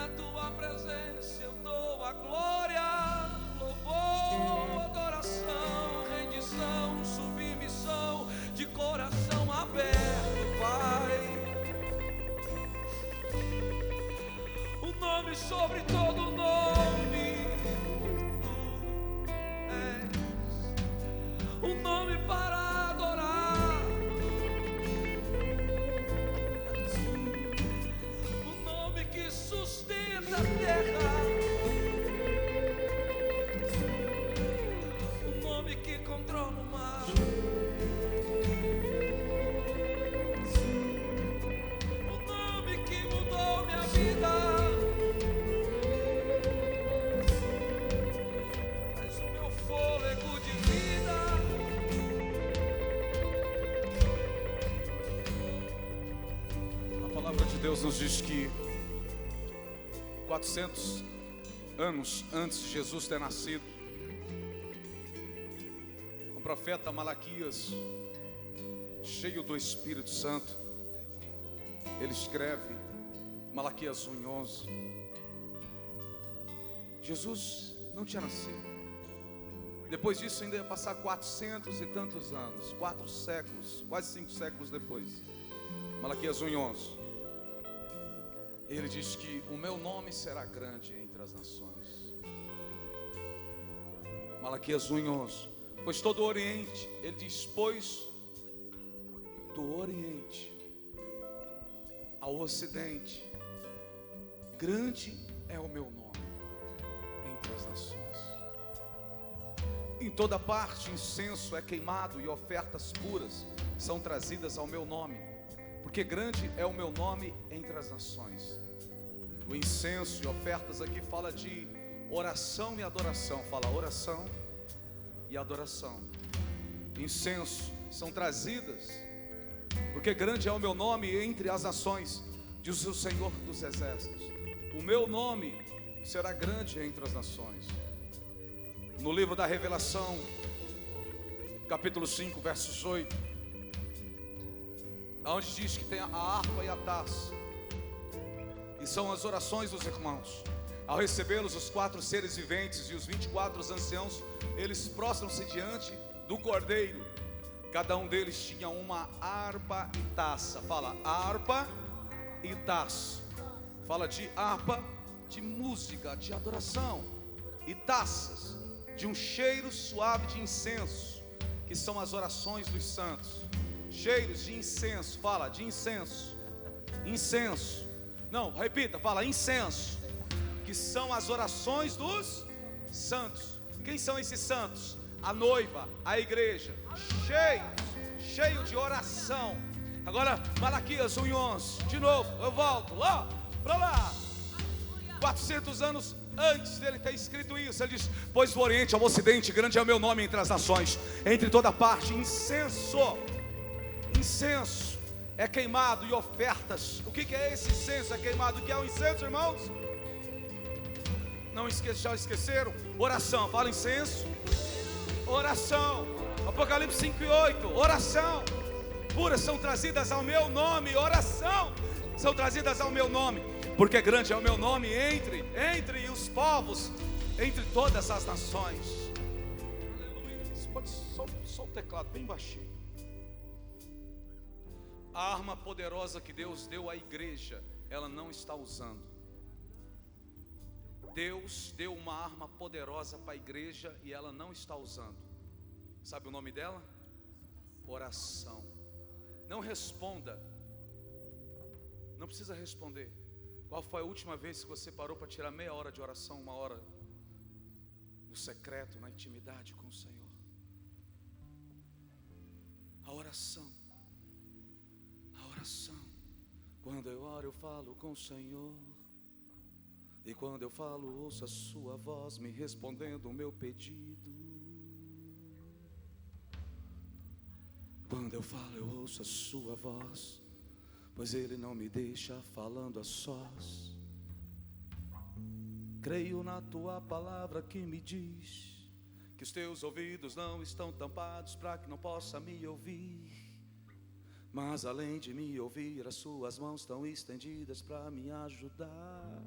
na tua presença eu dou a glória, louvor, adoração, rendição, submissão, de coração aberto, Pai. O nome sobre todo nome, Tu és o nome para adorar, o nome que sustenta a terra, o nome que controla o mar, o nome que mudou minha vida. Deus nos diz que 400 anos antes de Jesus ter nascido, o profeta Malaquias, cheio do Espírito Santo, ele escreve, Malaquias 1:11, Jesus não tinha nascido. Depois disso ainda ia passar 400 e tantos anos, 4 séculos, quase 5 séculos depois. Malaquias 1:11. Ele diz que o meu nome será grande entre as nações. Malaquias 1:11. Pois todo o Oriente, ele diz, pois do Oriente ao Ocidente, grande é o meu nome entre as nações. Em toda parte incenso é queimado e ofertas puras são trazidas ao meu nome, porque grande é o meu nome entre as nações. O incenso e ofertas aqui fala de oração e adoração. Fala oração e adoração. Incenso são trazidas, porque grande é o meu nome entre as nações, diz o Senhor dos Exércitos. O meu nome será grande entre as nações. No livro da Revelação, capítulo 5, versos 8, onde diz que tem a harpa e a taça, e são as orações dos irmãos. Ao recebê-los, os 4 seres viventes e os 24 anciãos, eles prostram-se diante do Cordeiro. Cada um deles tinha uma harpa e taça. Fala harpa e taça. Fala de harpa, de música, de adoração, e taças de um cheiro suave de incenso, que são as orações dos santos. Cheiros de incenso. Fala de incenso. Incenso. Não, repita, fala incenso, que são as orações dos santos. Quem são esses santos? A noiva, a igreja, cheio de oração. Agora Malaquias 1:11, de novo, eu volto lá, para lá. 400 anos antes dele ter escrito isso, ele diz, pois do Oriente ao Ocidente, grande é o meu nome entre as nações, entre toda parte, incenso é queimado e ofertas. O que é esse incenso? É queimado. O que é o incenso, irmãos? Não já esqueceram? Oração. Fala incenso. Oração. Apocalipse 5:8. Oração. Puras são trazidas ao meu nome. Oração. São trazidas ao meu nome. Porque grande é o meu nome entre os povos, entre todas as nações. Aleluia. Pode só o teclado bem baixinho. A arma poderosa que Deus deu à igreja, ela não está usando. Deus deu uma arma poderosa para a igreja e ela não está usando. Sabe o nome dela? Oração. Não responda. Não precisa responder. Qual foi a última vez que você parou para tirar meia hora de oração, 1 hora no secreto, na intimidade com o Senhor? A oração. Quando eu oro eu falo com o Senhor, e quando eu falo ouço a sua voz me respondendo o meu pedido. Quando eu falo eu ouço a sua voz, pois Ele não me deixa falando a sós. Creio na tua palavra que me diz que os teus ouvidos não estão tampados para que não possa me ouvir. Mas além de me ouvir, as suas mãos estão estendidas para me ajudar,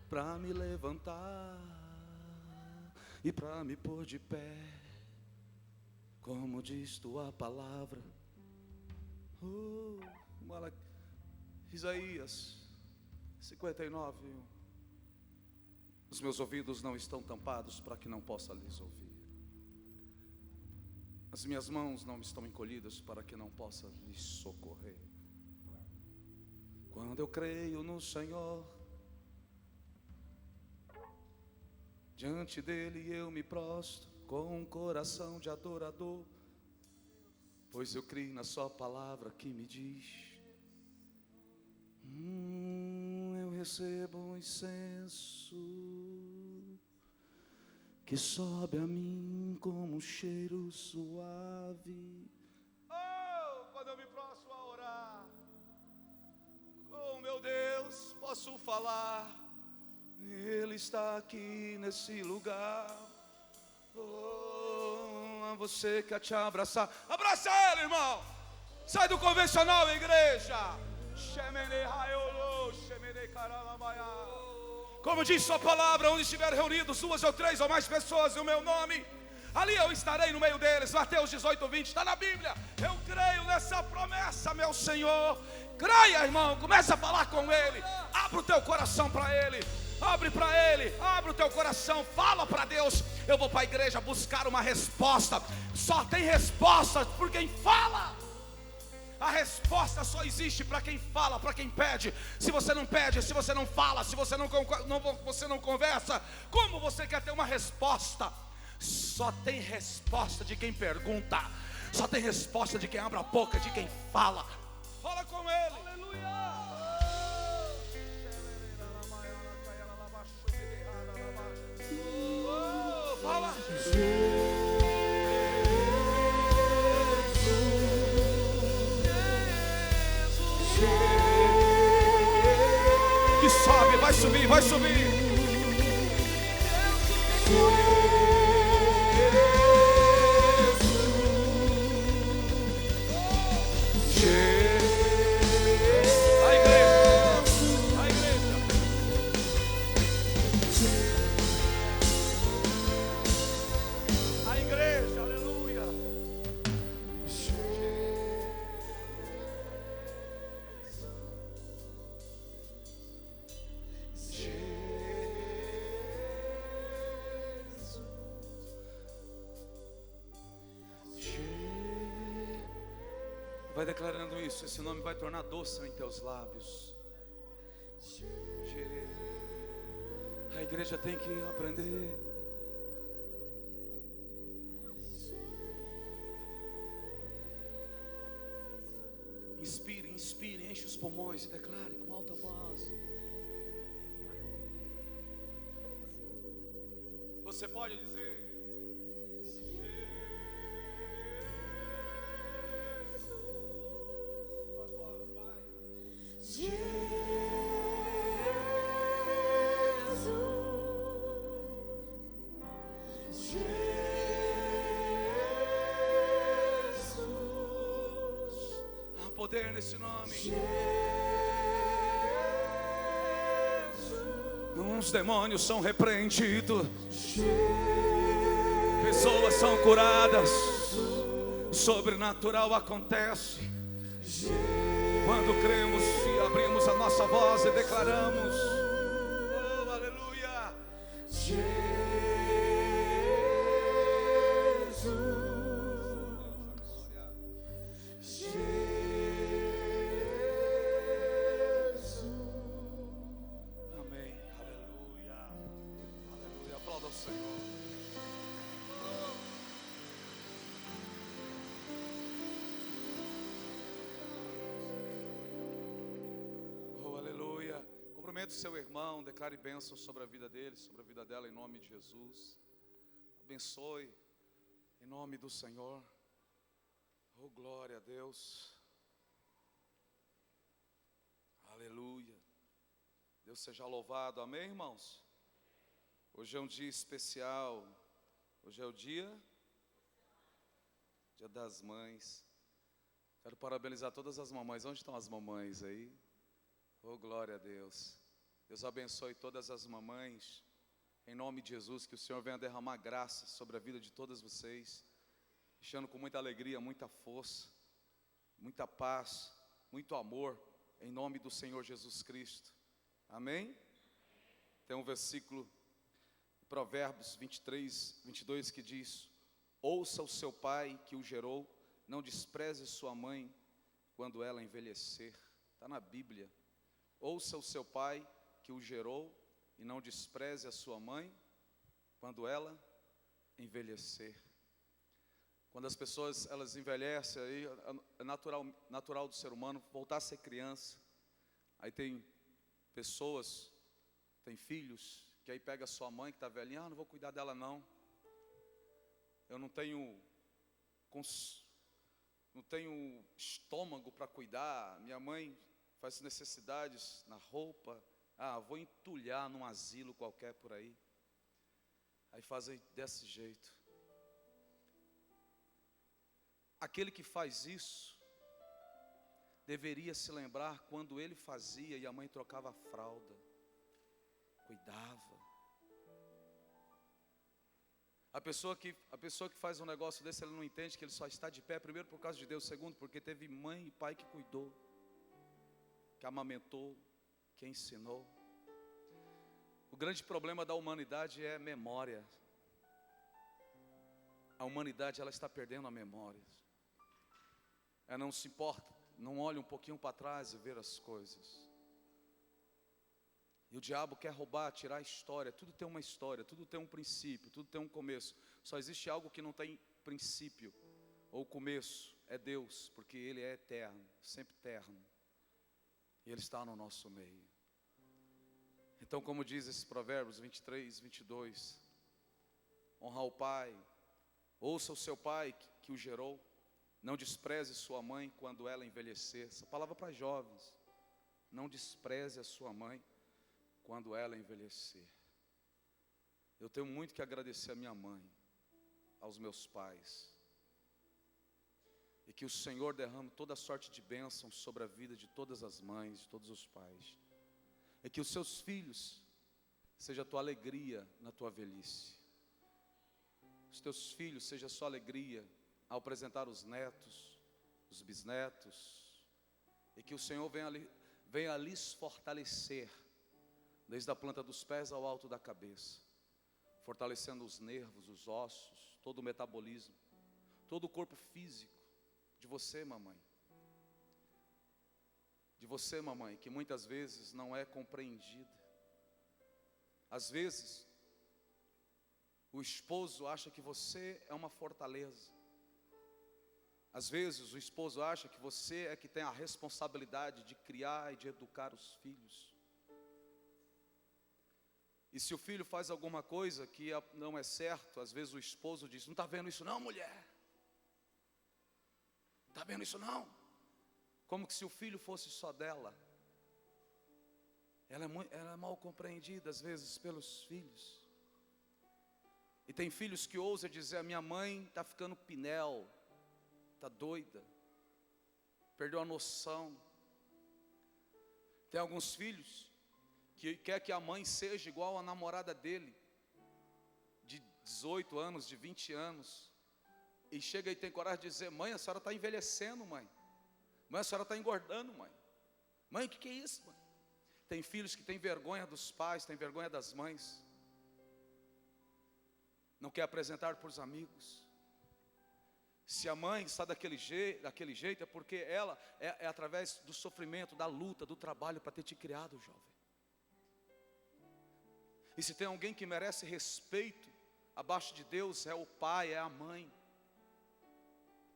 para me levantar e para me pôr de pé, como diz tua palavra. Isaías 59. Os meus ouvidos não estão tampados para que não possa lhes ouvir. As minhas mãos não estão encolhidas para que não possa lhes socorrer. Quando eu creio no Senhor, diante dele eu me prostro com um coração de adorador, pois eu creio na sua palavra que me diz: eu recebo um incenso que sobe a mim como um cheiro suave. Quando eu me prostro a orar, oh meu Deus, posso falar, Ele está aqui nesse lugar. A você quer te abraçar, abraça Ele, irmão. Sai do convencional, igreja. Como diz sua palavra, onde estiver reunidos 2 ou 3 ou mais pessoas em o meu nome, ali eu estarei no meio deles. Mateus 18:20, está na Bíblia. Eu creio nessa promessa, meu Senhor. Creia, irmão, começa a falar com Ele. Abre o teu coração para Ele. Abre para Ele, abre o teu coração, fala para Deus. Eu vou para a igreja buscar uma resposta. Só tem resposta por quem fala. A resposta só existe para quem fala, para quem pede. Se você não pede, se você não fala, se você não conversa, como você quer ter uma resposta? Só tem resposta de quem pergunta. Só tem resposta de quem abre a boca, de quem fala. Fala com Ele. Aleluia. Fala. Que sobe, vai subir, vai subir. Vai declarando isso, esse nome vai tornar doce em teus lábios. A igreja tem que aprender. Inspire, inspire, enche os pulmões e declare com alta voz. Você pode dizer: poder nesse nome. Uns demônios são repreendidos, pessoas são curadas, sobrenatural acontece quando cremos e abrimos a nossa voz e declaramos: oh, aleluia. Seu irmão, declare bênção sobre a vida dele, sobre a vida dela, em nome de Jesus. Abençoe em nome do Senhor. Oh, glória a Deus. Aleluia. Deus seja louvado, amém, irmãos? Hoje é um dia especial. Hoje é o dia das mães. Quero parabenizar todas as mamães. Onde estão as mamães aí? Oh, glória a Deus. Deus abençoe todas as mamães. Em nome de Jesus, que o Senhor venha derramar graça sobre a vida de todas vocês, enchendo com muita alegria, muita força, muita paz, muito amor, em nome do Senhor Jesus Cristo. Amém? Tem um versículo, Provérbios 23, 22, que diz: ouça o seu pai que o gerou, não despreze sua mãe quando ela envelhecer. Está na Bíblia. Ouça o seu pai que o gerou e não despreze a sua mãe quando ela envelhecer. Quando as pessoas elas envelhecem, aí é natural do ser humano voltar a ser criança. Aí tem pessoas, tem filhos que aí pega a sua mãe que está velhinha, não vou cuidar dela não. Eu não tenho estômago para cuidar. Minha mãe faz necessidades na roupa. Vou entulhar num asilo qualquer por aí. Aí fazem desse jeito. Aquele que faz isso deveria se lembrar quando ele fazia e a mãe trocava a fralda, cuidava. A pessoa que faz um negócio desse, ela não entende que ele só está de pé, primeiro por causa de Deus, segundo porque teve mãe e pai que cuidou, que amamentou, que ensinou. O grande problema da humanidade é memória. A humanidade, ela está perdendo a memória. Ela não se importa, não olha um pouquinho para trás e vê as coisas. E o diabo quer roubar, tirar a história. Tudo tem uma história, tudo tem um princípio, tudo tem um começo. Só existe algo que não tem princípio ou começo, é Deus, porque Ele é eterno, sempre eterno. E Ele está no nosso meio. Então, como diz esse Provérbios 23, 22, honra o pai, ouça o seu pai que o gerou, não despreze sua mãe quando ela envelhecer. Essa palavra para jovens. Não despreze a sua mãe quando ela envelhecer. Eu tenho muito que agradecer a minha mãe, aos meus pais, e que o Senhor derrame toda sorte de bênçãos sobre a vida de todas as mães, de todos os pais, e que os seus filhos seja a tua alegria na tua velhice, os teus filhos seja a sua alegria ao apresentar os netos, os bisnetos, e que o Senhor venha lhes fortalecer, desde a planta dos pés ao alto da cabeça, fortalecendo os nervos, os ossos, todo o metabolismo, todo o corpo físico de você, mamãe. De você, mamãe, que muitas vezes não é compreendida. Às vezes, o esposo acha que você é uma fortaleza. Às vezes, o esposo acha que você é que tem a responsabilidade de criar e de educar os filhos. E se o filho faz alguma coisa que não é certo, às vezes o esposo diz: não está vendo isso não, mulher? Não está vendo isso não? Como que se o filho fosse só dela. Ela é mal compreendida às vezes pelos filhos. E tem filhos que ousam dizer: a minha mãe está ficando pinel, está doida, perdeu a noção. Tem alguns filhos que quer que a mãe seja igual a namorada dele, de 18 anos, de 20 anos, e chega e tem coragem de dizer: mãe, a senhora está envelhecendo, mãe. Mãe, a senhora está engordando, mãe. Mãe, o que é isso, mãe? Tem filhos que têm vergonha dos pais, têm vergonha das mães, não quer apresentar para os amigos. Se a mãe está daquele jeito, é porque ela é através do sofrimento, da luta, do trabalho para ter te criado, jovem. E se tem alguém que merece respeito abaixo de Deus, é o pai, é a mãe.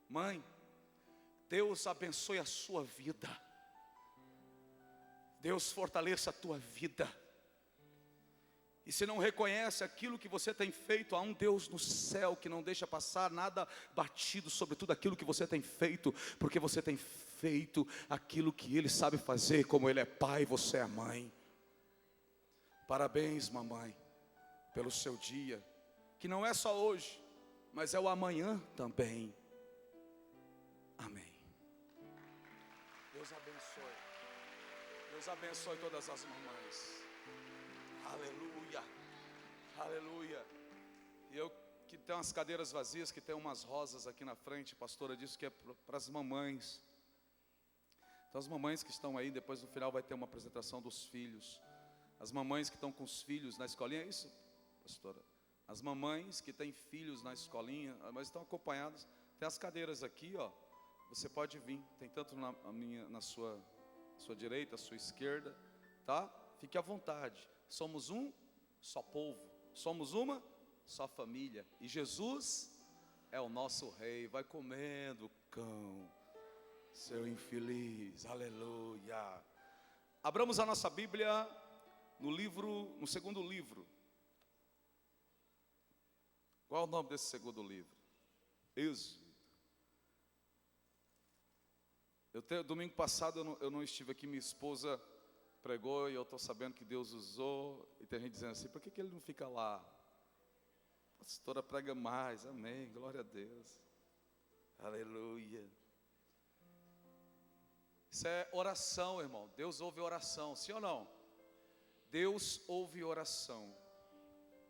Mãe, Deus abençoe a sua vida. Deus fortaleça a tua vida. E se não reconhece aquilo que você tem feito, há um Deus no céu que não deixa passar nada batido sobre tudo aquilo que você tem feito, porque você tem feito aquilo que Ele sabe fazer, como Ele é pai, você é mãe. Parabéns, mamãe, pelo seu dia, que não é só hoje, mas é o amanhã também. Amém. Deus abençoe todas as mamães. Aleluia, aleluia. E eu que tenho umas cadeiras vazias, que tem umas rosas aqui na frente, a pastora disse que é para as mamães. Então as mamães que estão aí, depois no final vai ter uma apresentação dos filhos. As mamães que estão com os filhos na escolinha, é isso, pastora? As mamães que têm filhos na escolinha, mas estão acompanhadas. Tem as cadeiras aqui, ó. Você pode vir, tem tanto na sua direita, sua esquerda, tá? Fique à vontade. Somos um só povo, somos uma só família. E Jesus é o nosso rei. Vai comendo, cão, seu infeliz. Aleluia. Abramos a nossa Bíblia no segundo livro. Qual é o nome desse segundo livro? Êxodo. Domingo passado eu não estive aqui, minha esposa pregou e eu estou sabendo que Deus usou. E tem gente dizendo assim, por que ele não fica lá? A pastora prega mais, amém, glória a Deus. Aleluia. Isso é oração, irmão. Deus ouve oração, sim ou não? Deus ouve oração.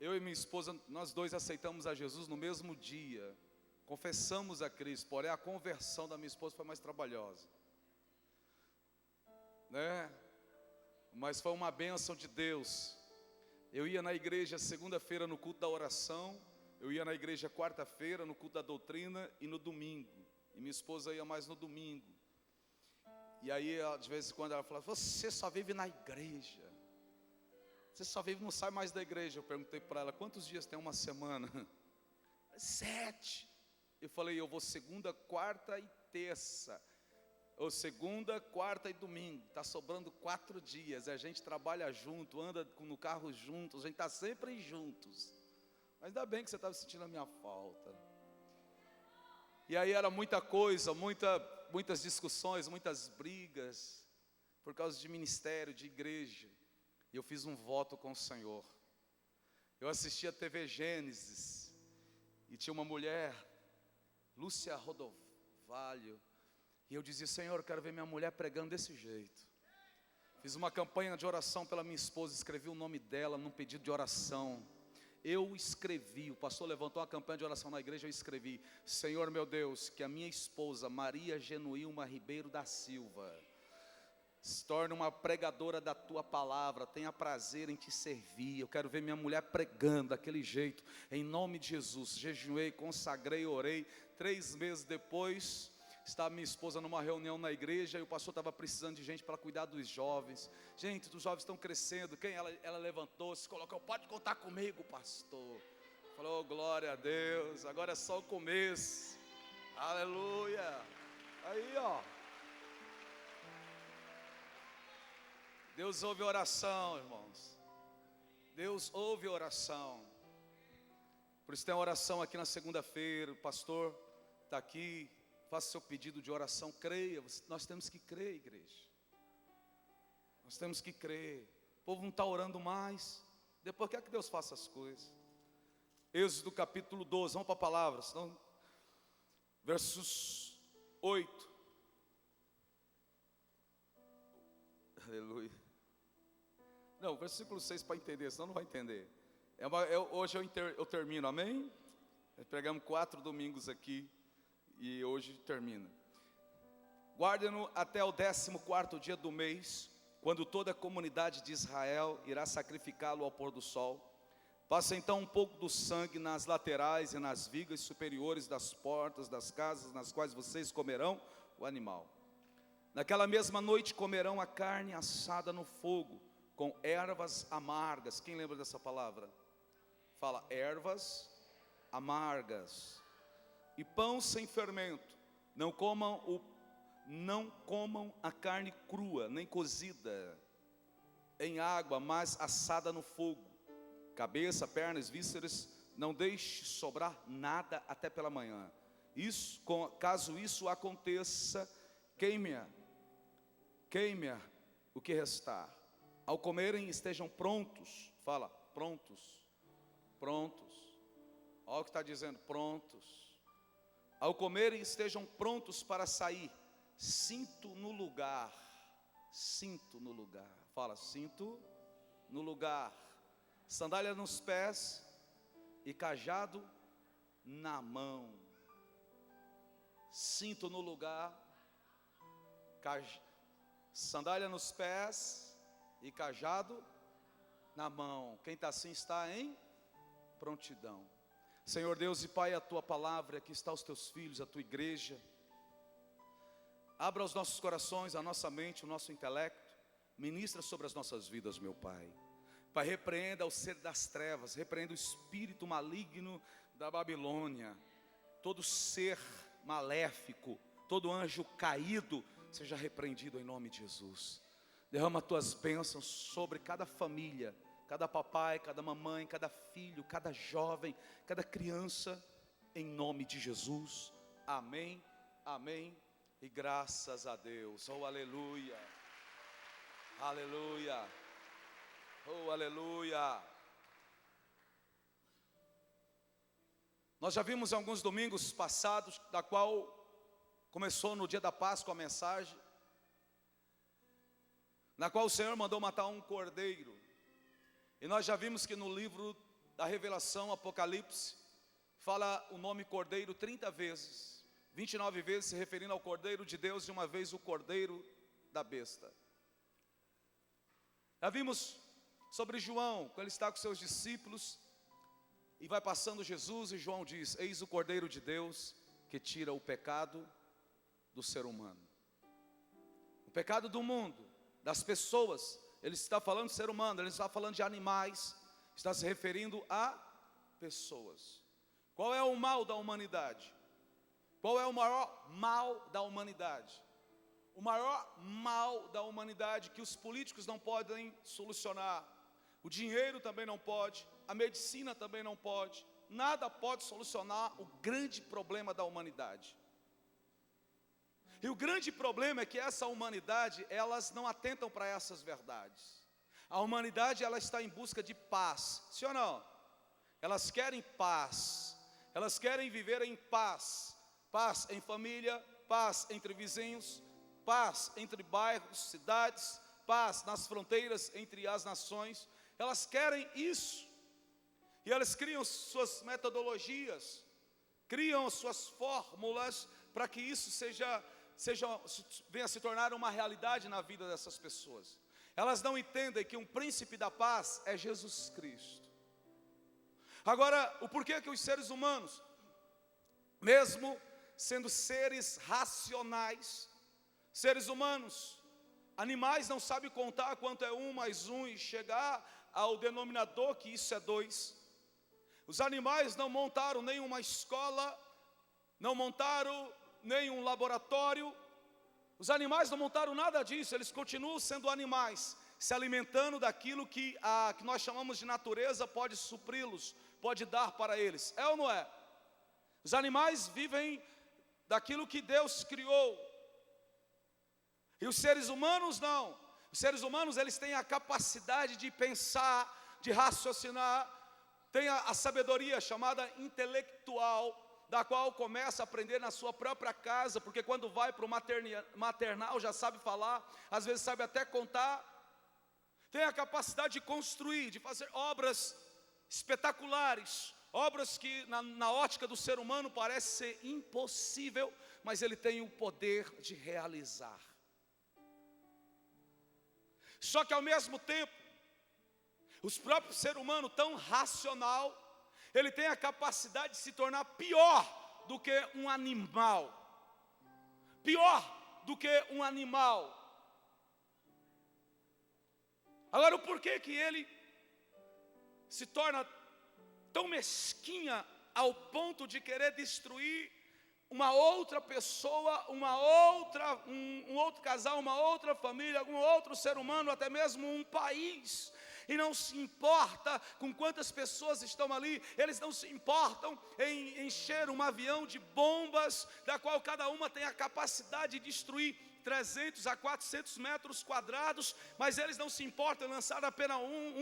Eu e minha esposa, nós dois aceitamos a Jesus no mesmo dia. Confessamos a Cristo, porém a conversão da minha esposa foi mais trabalhosa, né? Mas foi uma bênção de Deus. Eu ia na igreja segunda-feira no culto da oração, eu ia na igreja quarta-feira no culto da doutrina e no domingo. E minha esposa ia mais no domingo. E aí, de vez em quando ela falava, você só vive na igreja. Você só vive, não sai mais da igreja. Eu perguntei para ela, quantos dias tem uma semana? 7. Eu falei, eu vou segunda, quarta e terça. Ou segunda, quarta e domingo. Está sobrando 4 dias. A gente trabalha junto, anda no carro juntos. A gente está sempre juntos. Mas ainda bem que você estava sentindo a minha falta. E aí era muita coisa, muitas discussões, muitas brigas. Por causa de ministério, de igreja. E eu fiz um voto com o Senhor. Eu assisti a TV Gênesis. E tinha uma mulher, Lúcia Rodovalho, e eu dizia, Senhor, eu quero ver minha mulher pregando desse jeito. Fiz uma campanha de oração pela minha esposa, escrevi o nome dela num pedido de oração. Eu escrevi, o pastor levantou uma campanha de oração na igreja, eu escrevi, Senhor meu Deus, que a minha esposa, Maria Genuílma Ribeiro da Silva, se torne uma pregadora da tua palavra, tenha prazer em te servir. Eu quero ver minha mulher pregando daquele jeito, em nome de Jesus. Jejuei, consagrei, orei. 3 meses depois, estava minha esposa numa reunião na igreja, e o pastor estava precisando de gente para cuidar dos jovens. Gente, os jovens estão crescendo. Ela levantou, se colocou, pode contar comigo, pastor. Falou, glória a Deus, agora é só o começo. Aleluia. Aí, ó. Deus ouve oração, irmãos. Deus ouve oração. Por isso tem oração aqui na segunda-feira. O pastor está aqui. Faça seu pedido de oração. Creia. Nós temos que crer, igreja. Nós temos que crer. O povo não está orando mais. Depois quer que Deus faça as coisas. Êxodo capítulo 12. Vamos para a palavra. Senão, versos 8. Aleluia. Não, versículo 6 para entender, senão não vai entender. Hoje eu termino, amém? Pregamos 4 domingos aqui e hoje termina. Guardem-no até o 14º dia do mês, quando toda a comunidade de Israel irá sacrificá-lo ao pôr do sol. Passa então um pouco do sangue nas laterais e nas vigas superiores das portas das casas nas quais vocês comerão o animal. Naquela mesma noite comerão a carne assada no fogo, com ervas amargas. Quem lembra dessa palavra? Fala, ervas amargas. E pão sem fermento. Não comam a carne crua, nem cozida em água, mas assada no fogo. Cabeça, pernas, vísceras, não deixe sobrar nada até pela manhã. Caso isso aconteça, queime-a o que restar. Ao comerem estejam prontos. Fala, prontos. Prontos. Olha o que está dizendo, prontos. Ao comerem estejam prontos para sair. Cinto no lugar. cinto no lugar. Fala, cinto no lugar. Sandália nos pés e cajado na mão. Cinto no lugar, sandália nos pés e cajado na mão. Quem está assim está em prontidão. Senhor Deus e Pai, a Tua palavra, aqui está os Teus filhos, a Tua igreja. Abra os nossos corações, a nossa mente, o nosso intelecto. Ministra sobre as nossas vidas, meu Pai. Pai, repreenda o ser das trevas, repreenda o espírito maligno da Babilônia. Todo ser maléfico, todo anjo caído, seja repreendido em nome de Jesus. Derrama Tuas bênçãos sobre cada família, cada papai, cada mamãe, cada filho, cada jovem, cada criança, em nome de Jesus. Amém, amém e graças a Deus. Oh, aleluia, aleluia, oh, aleluia. Nós já vimos em alguns domingos passados, da qual começou no dia da Páscoa a mensagem, na qual o Senhor mandou matar um cordeiro. E nós já vimos que no livro da Revelação, Apocalipse, fala o nome cordeiro 30 vezes, 29 vezes se referindo ao cordeiro de Deus e uma vez o cordeiro da besta. Já vimos sobre João, quando ele está com seus discípulos, e vai passando Jesus, e João diz: eis o cordeiro de Deus, que tira o pecado do ser humano. O pecado do mundo, das pessoas. Ele está falando de ser humano, ele está falando de animais, está se referindo a pessoas. Qual é o mal da humanidade? Qual é o maior mal da humanidade? O maior mal da humanidade que os políticos não podem solucionar, o dinheiro também não pode, a medicina também não pode, nada pode solucionar o grande problema da humanidade. E o grande problema é que essa humanidade, elas não atentam para essas verdades. A humanidade, ela está em busca de paz, sim ou não? Elas querem paz, elas querem viver em paz. Paz em família, paz entre vizinhos, paz entre bairros, cidades, paz nas fronteiras entre as nações. Elas querem isso. E elas criam suas metodologias, criam suas fórmulas para que isso venha a se tornar uma realidade na vida dessas pessoas. Elas não entendem que um príncipe da paz é Jesus Cristo. Agora, o porquê que os seres humanos, mesmo sendo seres racionais, seres humanos, animais não sabem contar quanto é 1 mais 1 e chegar ao denominador que isso é 2. Os animais não montaram nenhuma escola, não montaram nenhum laboratório. Os animais não montaram nada disso, eles continuam sendo animais, se alimentando daquilo que nós chamamos de natureza pode supri-los, pode dar para eles. É ou não é? Os animais vivem daquilo que Deus criou. E os seres humanos não. Os seres humanos, eles têm a capacidade de pensar, de raciocinar, tem a sabedoria chamada intelectual, da qual começa a aprender na sua própria casa, porque quando vai para o maternal já sabe falar, às vezes sabe até contar, tem a capacidade de construir, de fazer obras espetaculares, obras que na ótica do ser humano parece ser impossível, mas ele tem o poder de realizar. Só que ao mesmo tempo, os próprios ser humano tão racional, ele tem a capacidade de se tornar pior do que um animal. Pior do que um animal. Agora, o porquê que ele se torna tão mesquinha ao ponto de querer destruir uma outra pessoa, um outro casal, uma outra família, algum outro ser humano, até mesmo um país? E não se importa com quantas pessoas estão ali, eles não se importam em encher um avião de bombas, da qual cada uma tem a capacidade de destruir 300 a 400 metros quadrados, mas eles não se importam em lançar apenas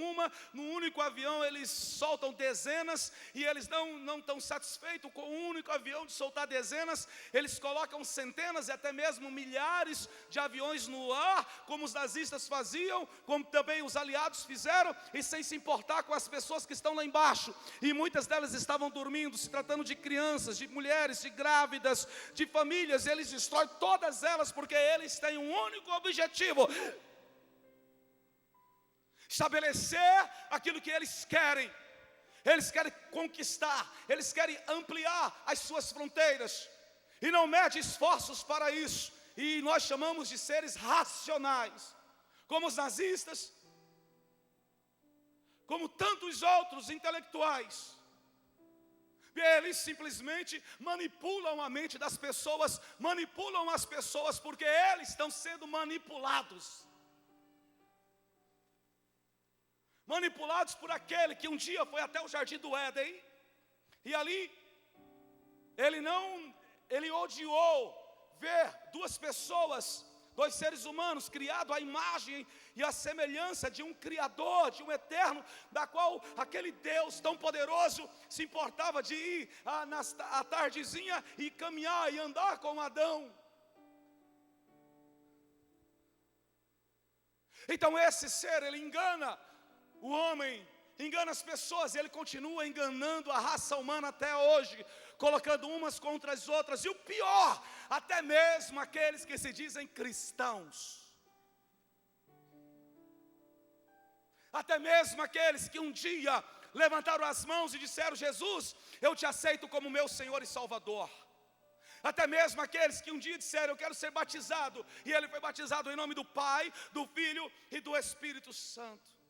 uma. No único avião eles soltam dezenas, e eles não estão satisfeitos com o único avião de soltar dezenas. Eles colocam centenas e até mesmo milhares de aviões no ar, como os nazistas faziam, como também os aliados fizeram, e sem se importar com as pessoas que estão lá embaixo. E muitas delas estavam dormindo, se tratando de crianças, de mulheres, de grávidas, de famílias. Eles destroem todas elas, porque eles têm um único objetivo: estabelecer aquilo que eles querem. Eles querem conquistar, eles querem ampliar as suas fronteiras, e não mede esforços para isso. E nós chamamos de seres racionais, como os nazistas, como tantos outros intelectuais. Eles simplesmente manipulam a mente das pessoas, manipulam as pessoas, porque eles estão sendo manipulados. Manipulados por aquele que um dia foi até o jardim do Éden, e ali ele odiou ver duas pessoas, dois seres humanos criados à imagem e à semelhança de um Criador, de um Eterno, da qual aquele Deus tão poderoso se importava de ir à tardezinha e caminhar e andar com Adão. Então esse ser, ele engana o homem, engana as pessoas, e ele continua enganando a raça humana até hoje, colocando umas contra as outras. E o pior, até mesmo aqueles que se dizem cristãos, até mesmo aqueles que um dia levantaram as mãos e disseram: Jesus, eu te aceito como meu Senhor e Salvador. Até mesmo aqueles que um dia disseram: eu quero ser batizado, e ele foi batizado em nome do Pai, do Filho e do Espírito Santo.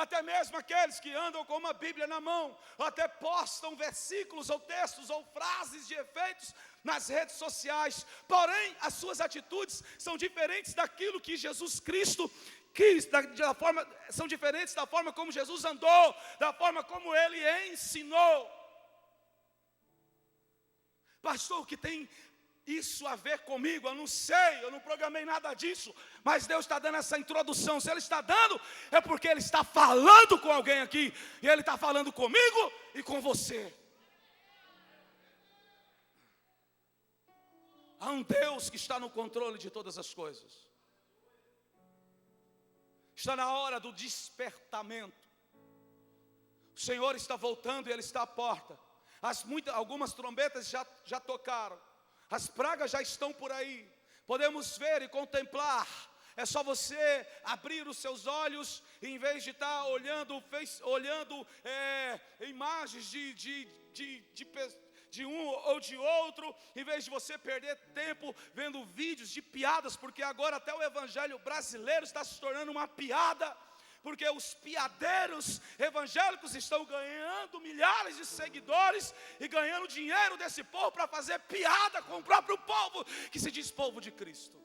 Até mesmo aqueles que andam com uma Bíblia na mão, até postam versículos ou textos ou frases de efeitos nas redes sociais, porém as suas atitudes são diferentes daquilo que Jesus Cristo quis, são diferentes da forma como Jesus andou, da forma como Ele ensinou. Pastor, o que tem isso a ver comigo? Eu não sei, eu não programei nada disso, mas Deus está dando essa introdução. Se Ele está dando, é porque Ele está falando com alguém aqui, e Ele está falando comigo e com você. Há um Deus que está no controle de todas as coisas. Está na hora do despertamento. O Senhor está voltando e Ele está à porta. Algumas trombetas já tocaram. As pragas já estão por aí. Podemos ver e contemplar. É só você abrir os seus olhos, e em vez de estar olhando imagens de um ou de outro, em vez de você perder tempo vendo vídeos de piadas, porque agora até o evangelho brasileiro está se tornando uma piada, porque os piadeiros evangélicos estão ganhando milhares de seguidores e ganhando dinheiro desse povo para fazer piada com o próprio povo que se diz povo de Cristo.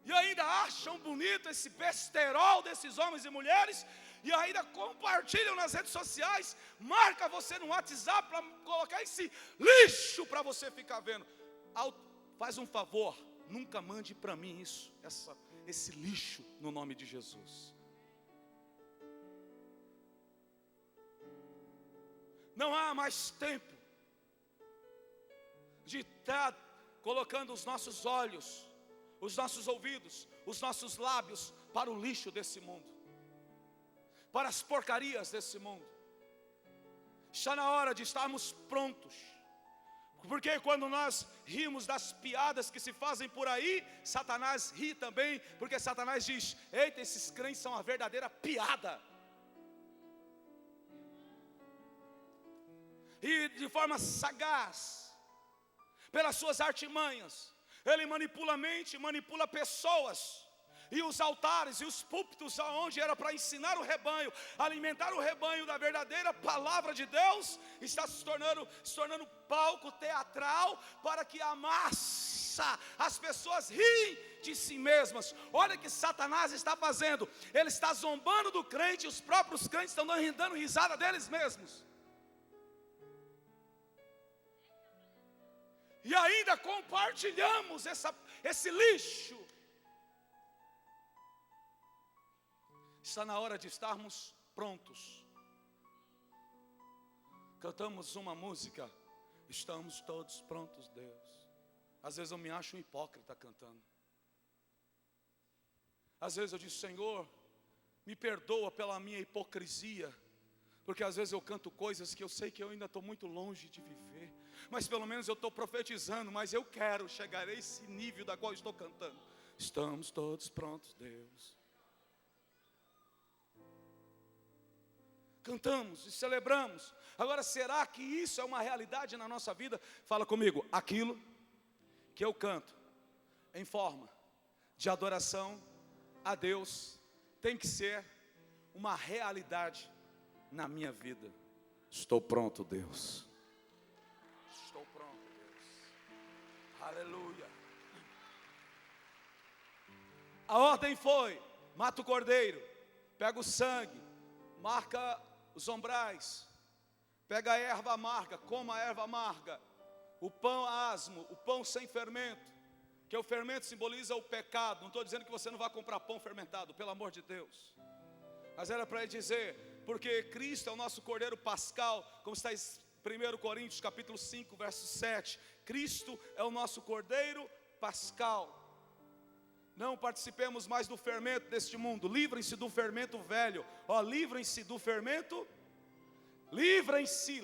E ainda acham bonito esse besterol desses homens e mulheres, e ainda compartilham nas redes sociais, marca você no WhatsApp para colocar esse lixo para você ficar vendo. Faz um favor, nunca mande para mim esse lixo no nome de Jesus. Não há mais tempo de estar colocando os nossos olhos, os nossos ouvidos, os nossos lábios para o lixo desse mundo, para as porcarias desse mundo. Está na hora de estarmos prontos. Porque quando nós rimos das piadas que se fazem por aí, Satanás ri também, porque Satanás diz: eita, esses crentes são uma verdadeira piada. E de forma sagaz, pelas suas artimanhas, ele manipula a mente, manipula pessoas. E os altares e os púlpitos, onde era para ensinar o rebanho, alimentar o rebanho da verdadeira palavra de Deus, está se tornando palco teatral para que a massa, as pessoas riem de si mesmas. Olha o que Satanás está fazendo. Ele está zombando do crente, e os próprios crentes estão dando risada deles mesmos. e ainda compartilhamos esse lixo. Está na hora de estarmos prontos. Cantamos uma música, estamos todos prontos, Deus. Às vezes eu me acho um hipócrita cantando. Às vezes eu digo, Senhor, me perdoa pela minha hipocrisia, porque às vezes eu canto coisas que eu sei que eu ainda estou muito longe de viver, mas pelo menos eu estou profetizando, mas eu quero chegar a esse nível da qual eu estou cantando. Estamos todos prontos, Deus. Cantamos e celebramos. Agora, será que isso é uma realidade na nossa vida? Fala comigo, aquilo que eu canto em forma de adoração a Deus tem que ser uma realidade na minha vida. Estou pronto, Deus. Estou pronto, Deus. Aleluia. A ordem foi: mata o cordeiro, pega o sangue, marca os ombrais, pega a erva amarga, coma a erva amarga, o pão asmo, o pão sem fermento, que o fermento simboliza o pecado. Não estou dizendo que você não vai comprar pão fermentado, pelo amor de Deus, mas era para ele dizer, porque Cristo é o nosso cordeiro pascal, como está em 1 Coríntios capítulo 5, verso 7, Cristo é o nosso cordeiro pascal. Não participemos mais do fermento deste mundo. Livrem-se do fermento velho. Livrem-se do fermento. Livrem-se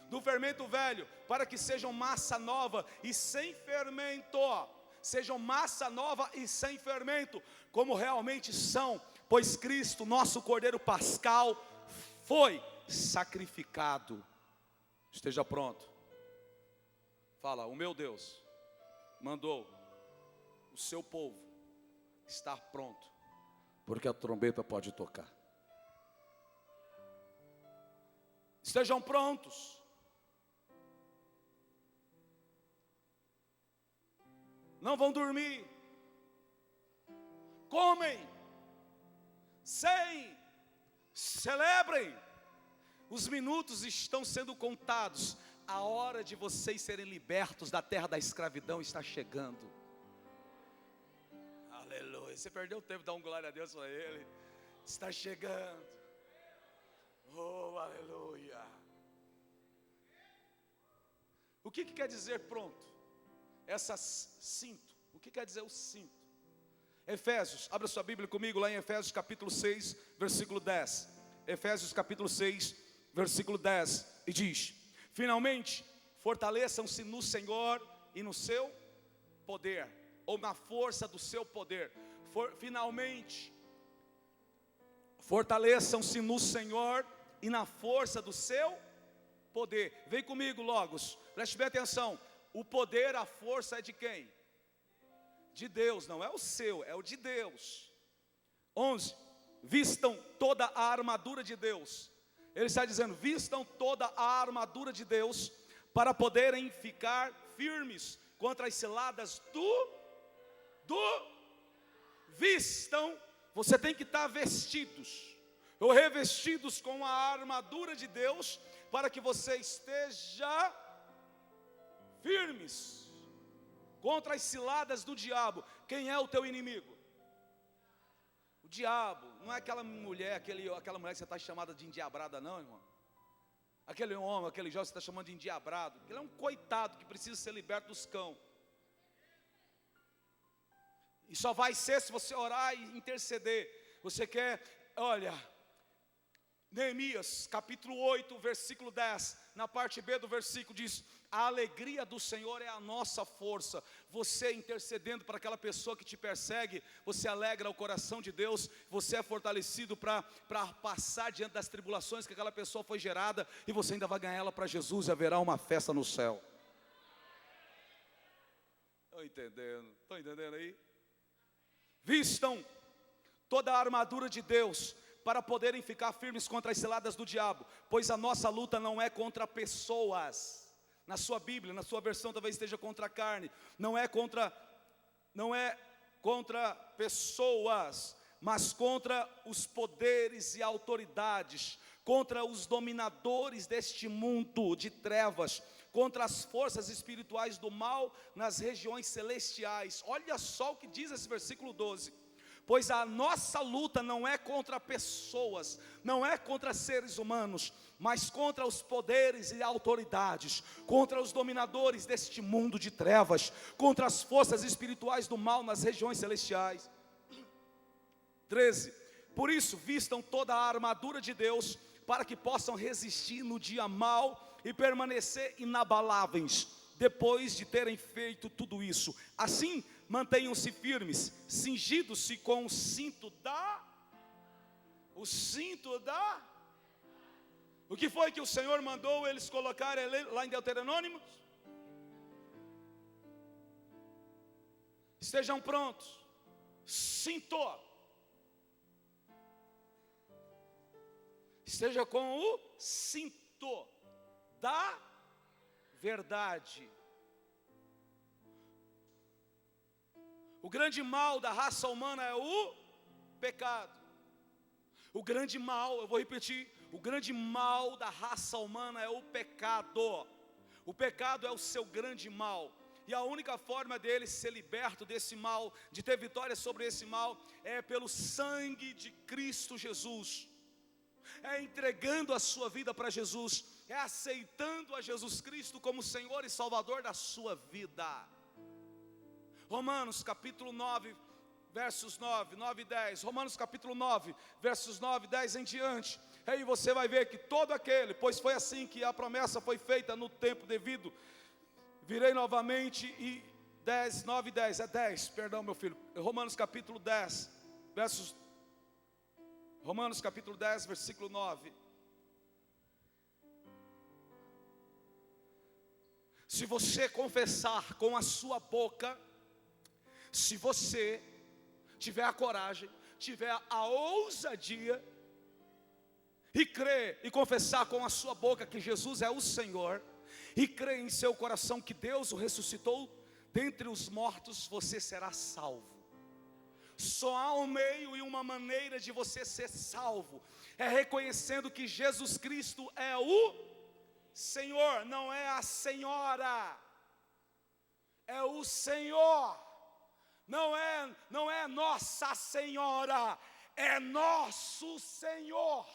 do fermento velho, para que sejam massa nova e sem fermento. Sejam massa nova e sem fermento, como realmente são, pois Cristo, nosso cordeiro pascal, foi sacrificado. Esteja pronto. Fala, o meu Deus mandou o seu povo estar pronto, porque a trombeta pode tocar. Estejam prontos. Não vão dormir. Comem. Ceiem. Celebrem. Os minutos estão sendo contados. A hora de vocês serem libertos da terra da escravidão está chegando. Aleluia. Você perdeu o tempo, dá um glória a Deus para ele. Está chegando. Oh, aleluia. O que quer dizer pronto? Cinto. O que quer dizer o cinto? Efésios, abra sua Bíblia comigo lá em Efésios capítulo 6, versículo 10. Efésios capítulo 6, versículo 10. E diz: finalmente, fortaleçam-se no Senhor e no seu poder, ou na força do seu poder. Finalmente, fortaleçam-se no Senhor e na força do seu poder. Vem comigo, Logos, preste bem atenção. O poder, a força é de quem? De Deus, não é o seu, é o de Deus. 11, vistam toda a armadura de Deus. Ele está dizendo, vistam toda a armadura de Deus, para poderem ficar firmes contra as ciladas vistam. Você tem que estar vestidos, ou revestidos com a armadura de Deus, para que você esteja firmes contra as ciladas do diabo. Quem é o teu inimigo? O diabo. Não é aquela mulher, aquela mulher que você está chamada de endiabrada, não, irmão. Aquele homem, aquele jovem que você está chamando de endiabrado. Ele é um coitado que precisa ser liberto dos cães. E só vai ser se você orar e interceder. Você quer, olha, Neemias capítulo 8, versículo 10, na parte B do versículo diz: a alegria do Senhor é a nossa força. Você intercedendo para aquela pessoa que te persegue, você alegra o coração de Deus. Você é fortalecido para passar diante das tribulações que aquela pessoa foi gerada, e você ainda vai ganhar ela para Jesus, e haverá uma festa no céu. Estão entendendo aí? Vistam toda a armadura de Deus, para poderem ficar firmes contra as ciladas do diabo, pois a nossa luta não é contra pessoas. Na sua Bíblia, na sua versão talvez esteja contra a carne. Não é contra pessoas, mas contra os poderes e autoridades, contra os dominadores deste mundo de trevas, contra as forças espirituais do mal nas regiões celestiais. Olha só o que diz esse versículo 12. Pois a nossa luta não é contra pessoas, não é contra seres humanos, mas contra os poderes e autoridades, contra os dominadores deste mundo de trevas, contra as forças espirituais do mal nas regiões celestiais. 13. Por isso, vistam toda a armadura de Deus, para que possam resistir no dia mau e permanecer inabaláveis, depois de terem feito tudo isso. Assim, mantenham-se firmes, cingidos-se com o cinto da... O que foi que o Senhor mandou eles colocarem lá em Deuteronômio? Estejam prontos, cinto. Esteja com o cinto da verdade. O grande mal da raça humana é o pecado. O grande mal, eu vou repetir, o grande mal da raça humana é o pecado. O pecado é o seu grande mal. E a única forma dele ser liberto desse mal, de ter vitória sobre esse mal, é pelo sangue de Cristo Jesus. É entregando a sua vida para Jesus, é aceitando a Jesus Cristo como Senhor e Salvador da sua vida. Romanos capítulo 9, versos 9 e 10. Romanos capítulo 9, versos 9 e 10 em diante. Aí você vai ver que todo aquele, pois foi assim que a promessa foi feita no tempo devido. Virei novamente e 10, 9 e 10, é 10, perdão meu filho. Romanos capítulo 10, Romanos capítulo 10, versículo 9. Se você confessar com a sua boca, se você tiver a coragem, tiver a ousadia, e crer e confessar com a sua boca que Jesus é o Senhor, e crer em seu coração que Deus o ressuscitou dentre os mortos, você será salvo. Só há um meio e uma maneira de você ser salvo, é reconhecendo que Jesus Cristo é o Senhor, não é a senhora, é o Senhor, não é Nossa Senhora, é nosso Senhor.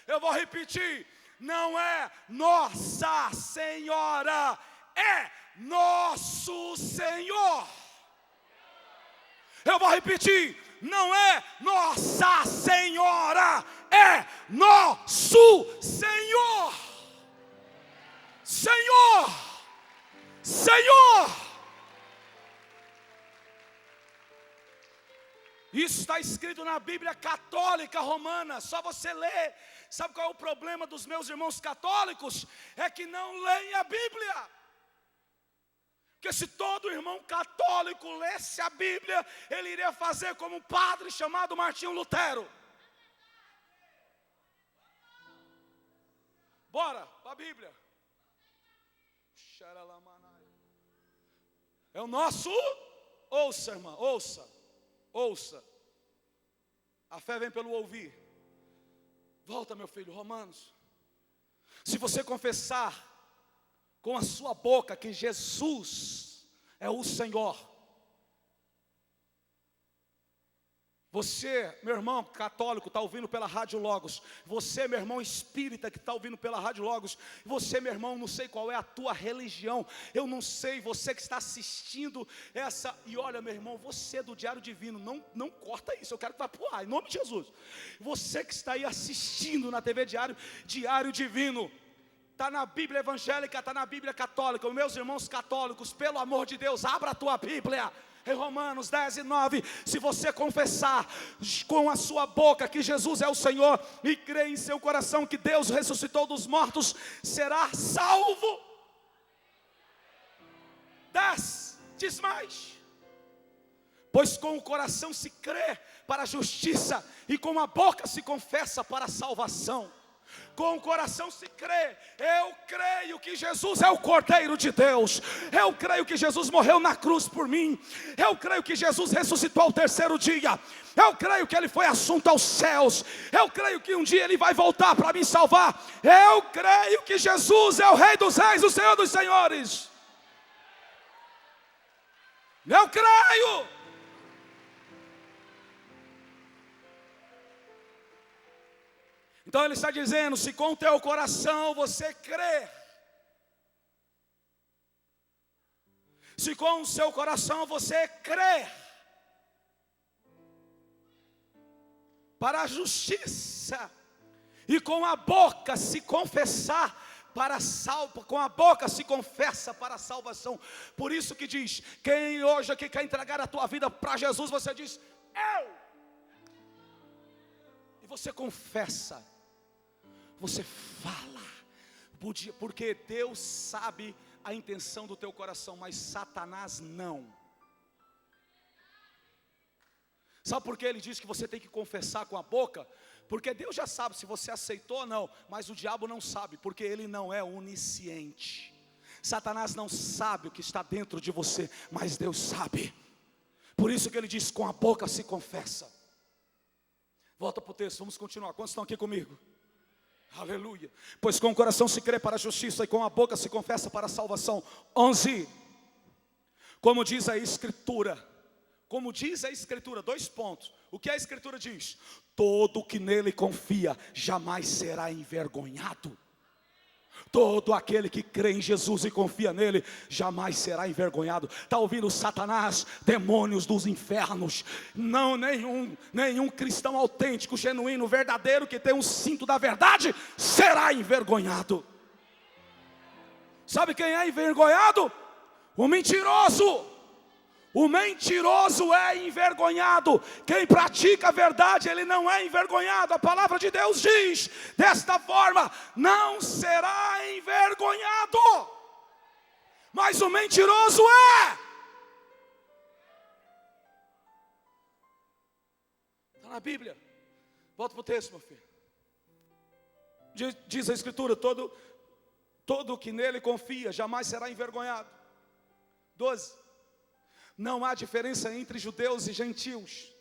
Eu vou repetir, não é Nossa Senhora, é nosso Senhor. Eu vou repetir, não é Nossa Senhora, é nosso Senhor. Senhor, Senhor. Isso está escrito na Bíblia católica romana, só você ler. Sabe qual é o problema dos meus irmãos católicos? É que não leem a Bíblia. Porque se todo irmão católico lesse a Bíblia, ele iria fazer como um padre chamado Martinho Lutero. Bora para a Bíblia. É o nosso, ouça irmã, ouça. A fé vem pelo ouvir. Volta meu filho, Romanos. Se você confessar com a sua boca que Jesus é o Senhor, você, meu irmão católico, está ouvindo pela Rádio Logos. Você, meu irmão espírita, que está ouvindo pela Rádio Logos. Você, meu irmão, não sei qual é a tua religião. Eu não sei, você que está assistindo essa. E olha, meu irmão, você do Diário Divino, não corta isso. Eu quero que vá para o ar, em nome de Jesus. Você que está aí assistindo na TV Diário Divino. Está na Bíblia evangélica, está na Bíblia católica. Meus irmãos católicos, pelo amor de Deus, abra a tua Bíblia. Em Romanos 10 e 9, se você confessar com a sua boca que Jesus é o Senhor e crer em seu coração que Deus ressuscitou dos mortos, será salvo. 10, diz mais. Pois com o coração se crê para a justiça e com a boca se confessa para a salvação. Com o coração se crê. Eu creio que Jesus é o Cordeiro de Deus. Eu creio que Jesus morreu na cruz por mim. Eu creio que Jesus ressuscitou ao terceiro dia. Eu creio que Ele foi assunto aos céus. Eu creio que um dia Ele vai voltar para me salvar. Eu creio que Jesus é o Rei dos Reis, o Senhor dos Senhores. Eu creio. Então ele está dizendo, se com o teu coração você crer, se com o seu coração você crer para a justiça, e com a boca se confessar para com a boca se confessa para a salvação. Por isso que diz, quem hoje aqui quer entregar a tua vida para Jesus, você diz, eu. E você confessa. Você fala, porque Deus sabe a intenção do teu coração, mas Satanás não. Sabe por que ele diz que você tem que confessar com a boca? Porque Deus já sabe se você aceitou ou não, mas o diabo não sabe, porque ele não é onisciente. Satanás não sabe o que está dentro de você, mas Deus sabe. Por isso que ele diz, com a boca se confessa. Volta para o texto, vamos continuar. Quantos estão aqui comigo? Aleluia. Pois com o coração se crê para a justiça e com a boca se confessa para a salvação. 11. Como diz a Escritura. Como diz a Escritura, 2 pontos. O que a Escritura diz? Todo que nele confia jamais será envergonhado. Todo aquele que crê em Jesus e confia nele jamais será envergonhado. Está ouvindo Satanás? Demônios dos infernos. Não, nenhum cristão autêntico, genuíno, verdadeiro, que tem um cinto da verdade, será envergonhado. Sabe quem é envergonhado? O mentiroso. O mentiroso é envergonhado. Quem pratica a verdade, ele não é envergonhado. A palavra de Deus diz desta forma: não será envergonhado. Mas o mentiroso é. Está na Bíblia. Volta para o texto, meu filho. Diz a Escritura, todo que nele confia jamais será envergonhado. 12. Não há diferença entre judeus e gentios,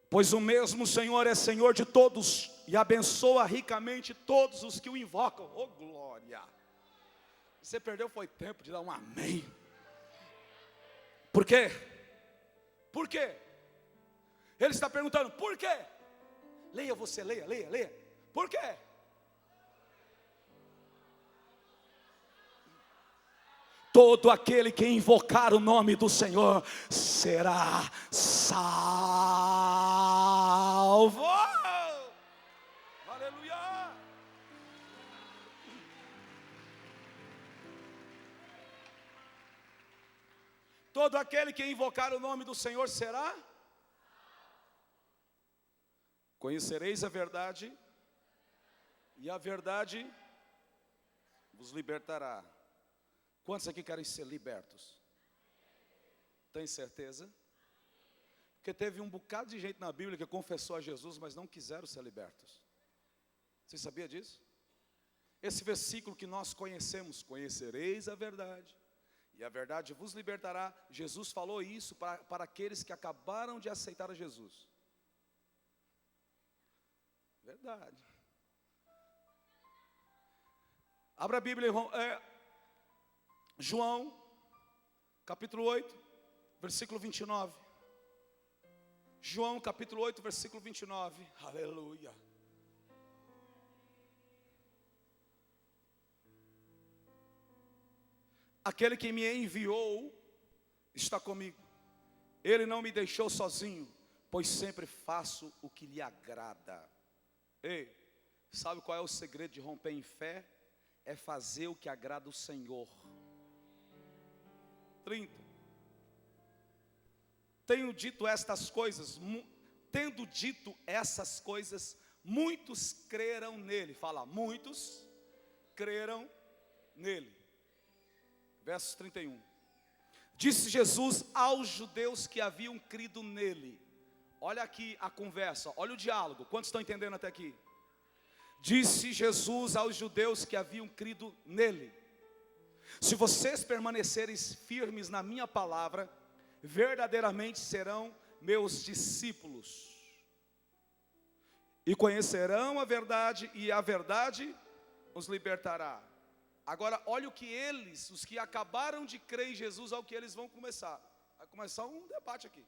pois o mesmo Senhor é Senhor de todos e abençoa ricamente todos os que o invocam. Oh glória! Você perdeu, foi tempo de dar um amém. Por quê? Por quê? Ele está perguntando, por quê? Leia você, leia. Por quê? Todo aquele que invocar o nome do Senhor será salvo. Aleluia! Todo aquele que invocar o nome do Senhor será. Conhecereis a verdade, e a verdade vos libertará. Quantos aqui querem ser libertos? Tem certeza? Porque teve um bocado de gente na Bíblia que confessou a Jesus, mas não quiseram ser libertos. Você sabia disso? Esse versículo que nós conhecemos, conhecereis a verdade, e a verdade vos libertará. Jesus falou isso para aqueles que acabaram de aceitar a Jesus. Verdade. Abra a Bíblia, João, capítulo 8, versículo 29. João, capítulo 8, versículo 29. Aleluia. Aquele que me enviou está comigo. Ele não me deixou sozinho, pois sempre faço o que lhe agrada. Ei, sabe qual é o segredo de romper em fé? É fazer o que agrada o Senhor. 30. Tendo dito essas coisas, muitos creram nele. Fala, muitos creram nele. Verso 31. Disse Jesus aos judeus que haviam crido nele. Olha aqui a conversa, olha o diálogo. Quantos estão entendendo até aqui? Disse Jesus aos judeus que haviam crido nele: se vocês permanecerem firmes na minha palavra, verdadeiramente serão meus discípulos, e conhecerão a verdade, e a verdade os libertará. Agora, olha o que eles, os que acabaram de crer em Jesus, ao que eles vão começar. Vai começar um debate aqui.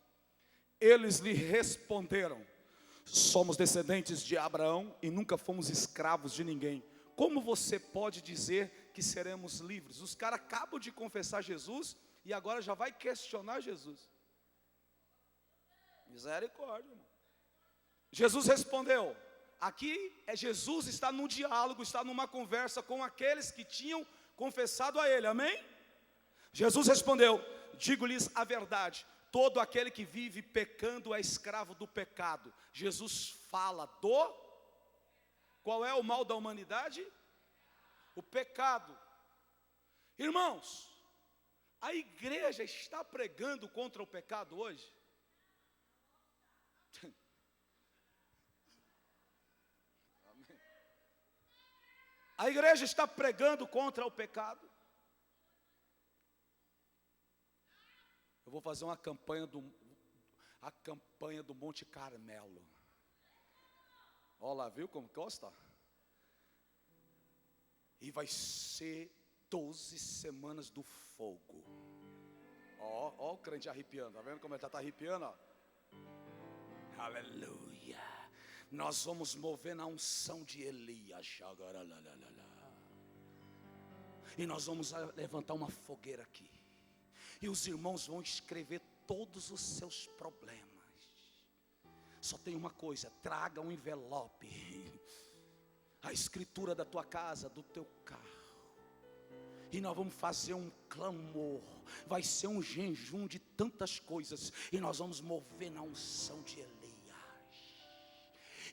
Eles lhe responderam: somos descendentes de Abraão e nunca fomos escravos de ninguém. Como você pode dizer que seremos livres? Os caras acabam de confessar Jesus e agora já vai questionar Jesus. Misericórdia, irmão. Jesus respondeu. Aqui Jesus está num diálogo, está numa conversa com aqueles que tinham confessado a ele, amém? Jesus respondeu: digo-lhes a verdade, todo aquele que vive pecando é escravo do pecado. Jesus fala do... Qual é o mal da humanidade? O pecado. Irmãos, a igreja está pregando contra o pecado hoje? A igreja está pregando contra o pecado? Eu vou fazer uma campanha do Monte Carmelo. Olha lá, viu como gosta? E vai ser 12 semanas do fogo. Ó o crente arrepiando, tá vendo como ele já está arrepiando? Ó. Aleluia. Nós vamos mover na unção de Elias. E nós vamos levantar uma fogueira aqui. E os irmãos vão escrever todos os seus problemas. Só tem uma coisa: traga um envelope, a escritura da tua casa, do teu carro. E nós vamos fazer um clamor. Vai ser um jejum de tantas coisas. E nós vamos mover na unção de Elias.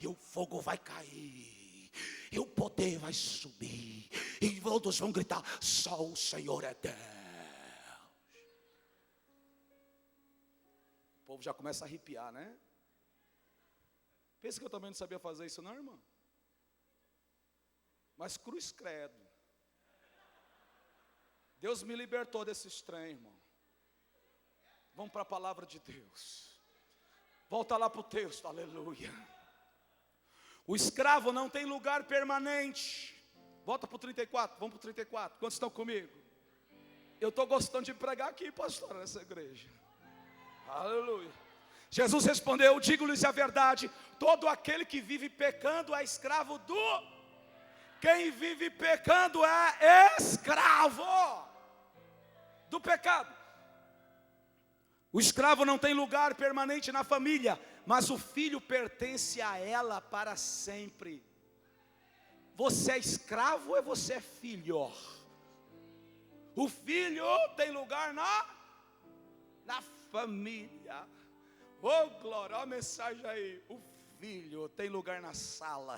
E o fogo vai cair, e o poder vai subir, e todos vão gritar: só o Senhor é Deus. O povo já começa a arrepiar, né? Pensa que eu também não sabia fazer isso não, irmão? Mas cruz credo, Deus me libertou desses trem, irmão. Vamos para a palavra de Deus. Volta lá para o texto, aleluia. O escravo não tem lugar permanente. Volta para o 34, vamos para o 34. Quantos estão comigo? Eu estou gostando de pregar aqui, pastor, nessa igreja. Aleluia. Jesus respondeu: digo-lhes a verdade, todo aquele que vive pecando é escravo do... Quem vive pecando é escravo do pecado. O escravo não tem lugar permanente na família, mas o filho pertence a ela para sempre. Você é escravo ou você é filho? O filho tem lugar na família. Oh glória, olha a mensagem aí. O filho tem lugar na sala,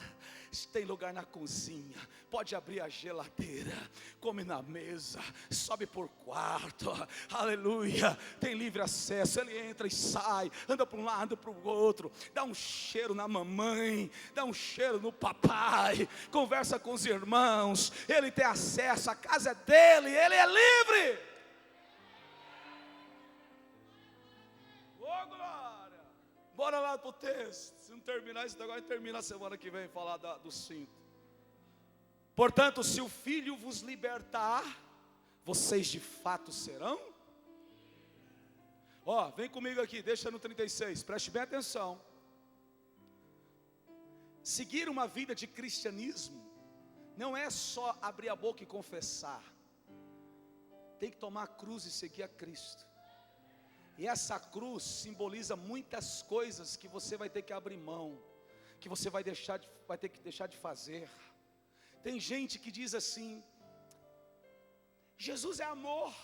tem lugar na cozinha, pode abrir a geladeira, come na mesa, sobe por quarto, aleluia, tem livre acesso, ele entra e sai, anda para um lado, para o outro, dá um cheiro na mamãe, dá um cheiro no papai, conversa com os irmãos, ele tem acesso, a casa é dele, ele é livre. Oh glória! Bora lá para o texto. Se não terminar isso agora, termina a semana que vem falar do cinto. Portanto, se o Filho vos libertar, vocês de fato serão. Ó, vem comigo aqui, deixa no 36, preste bem atenção. Seguir uma vida de cristianismo não é só abrir a boca e confessar. Tem que tomar a cruz e seguir a Cristo. E essa cruz simboliza muitas coisas que você vai ter que abrir mão, que você vai ter que deixar de fazer. Tem gente que diz assim: Jesus é amor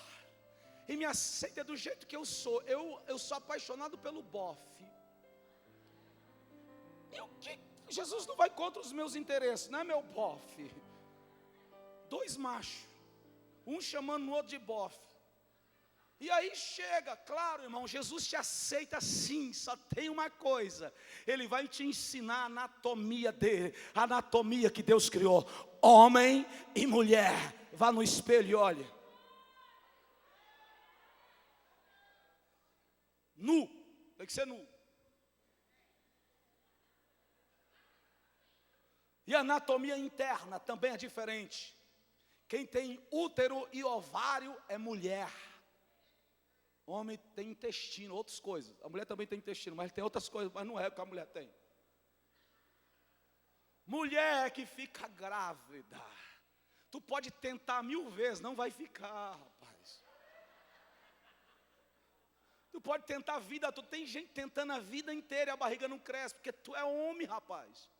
e me aceita do jeito que eu sou. Eu sou apaixonado pelo bofe. Jesus não vai contra os meus interesses, não é meu bofe. Dois machos, um chamando o outro de bofe. E aí chega, claro, irmão, Jesus te aceita sim, só tem uma coisa: Ele vai te ensinar a anatomia dele, a anatomia que Deus criou, homem e mulher. Vá no espelho e olhe. Nu, tem que ser nu. E a anatomia interna também é diferente. Quem tem útero e ovário é mulher. Homem tem intestino, outras coisas. A mulher também tem intestino, mas tem outras coisas, mas não é o que a mulher tem. Mulher que fica grávida, tu pode tentar 1000 vezes, não vai ficar, rapaz. Tu pode tentar a vida, tu tem gente tentando a vida inteira e a barriga não cresce, porque tu é homem, rapaz.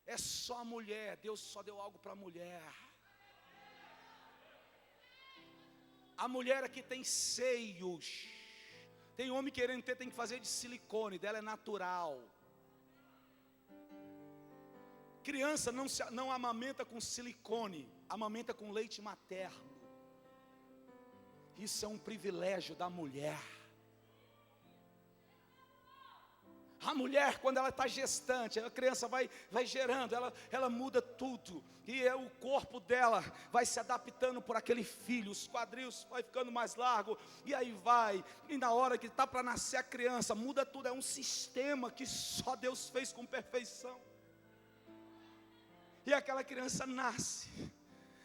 É só a mulher, Deus só deu algo para a mulher. A mulher aqui tem seios. Tem homem querendo ter, tem que fazer de silicone, dela é natural. Criança não amamenta com silicone, amamenta com leite materno. Isso é um privilégio da mulher. A mulher, quando ela está gestante, a criança vai gerando, ela muda tudo. E o corpo dela vai se adaptando por aquele filho, os quadris vai ficando mais largo. E aí vai, e na hora que está para nascer a criança, muda tudo. É um sistema que só Deus fez com perfeição. E aquela criança nasce.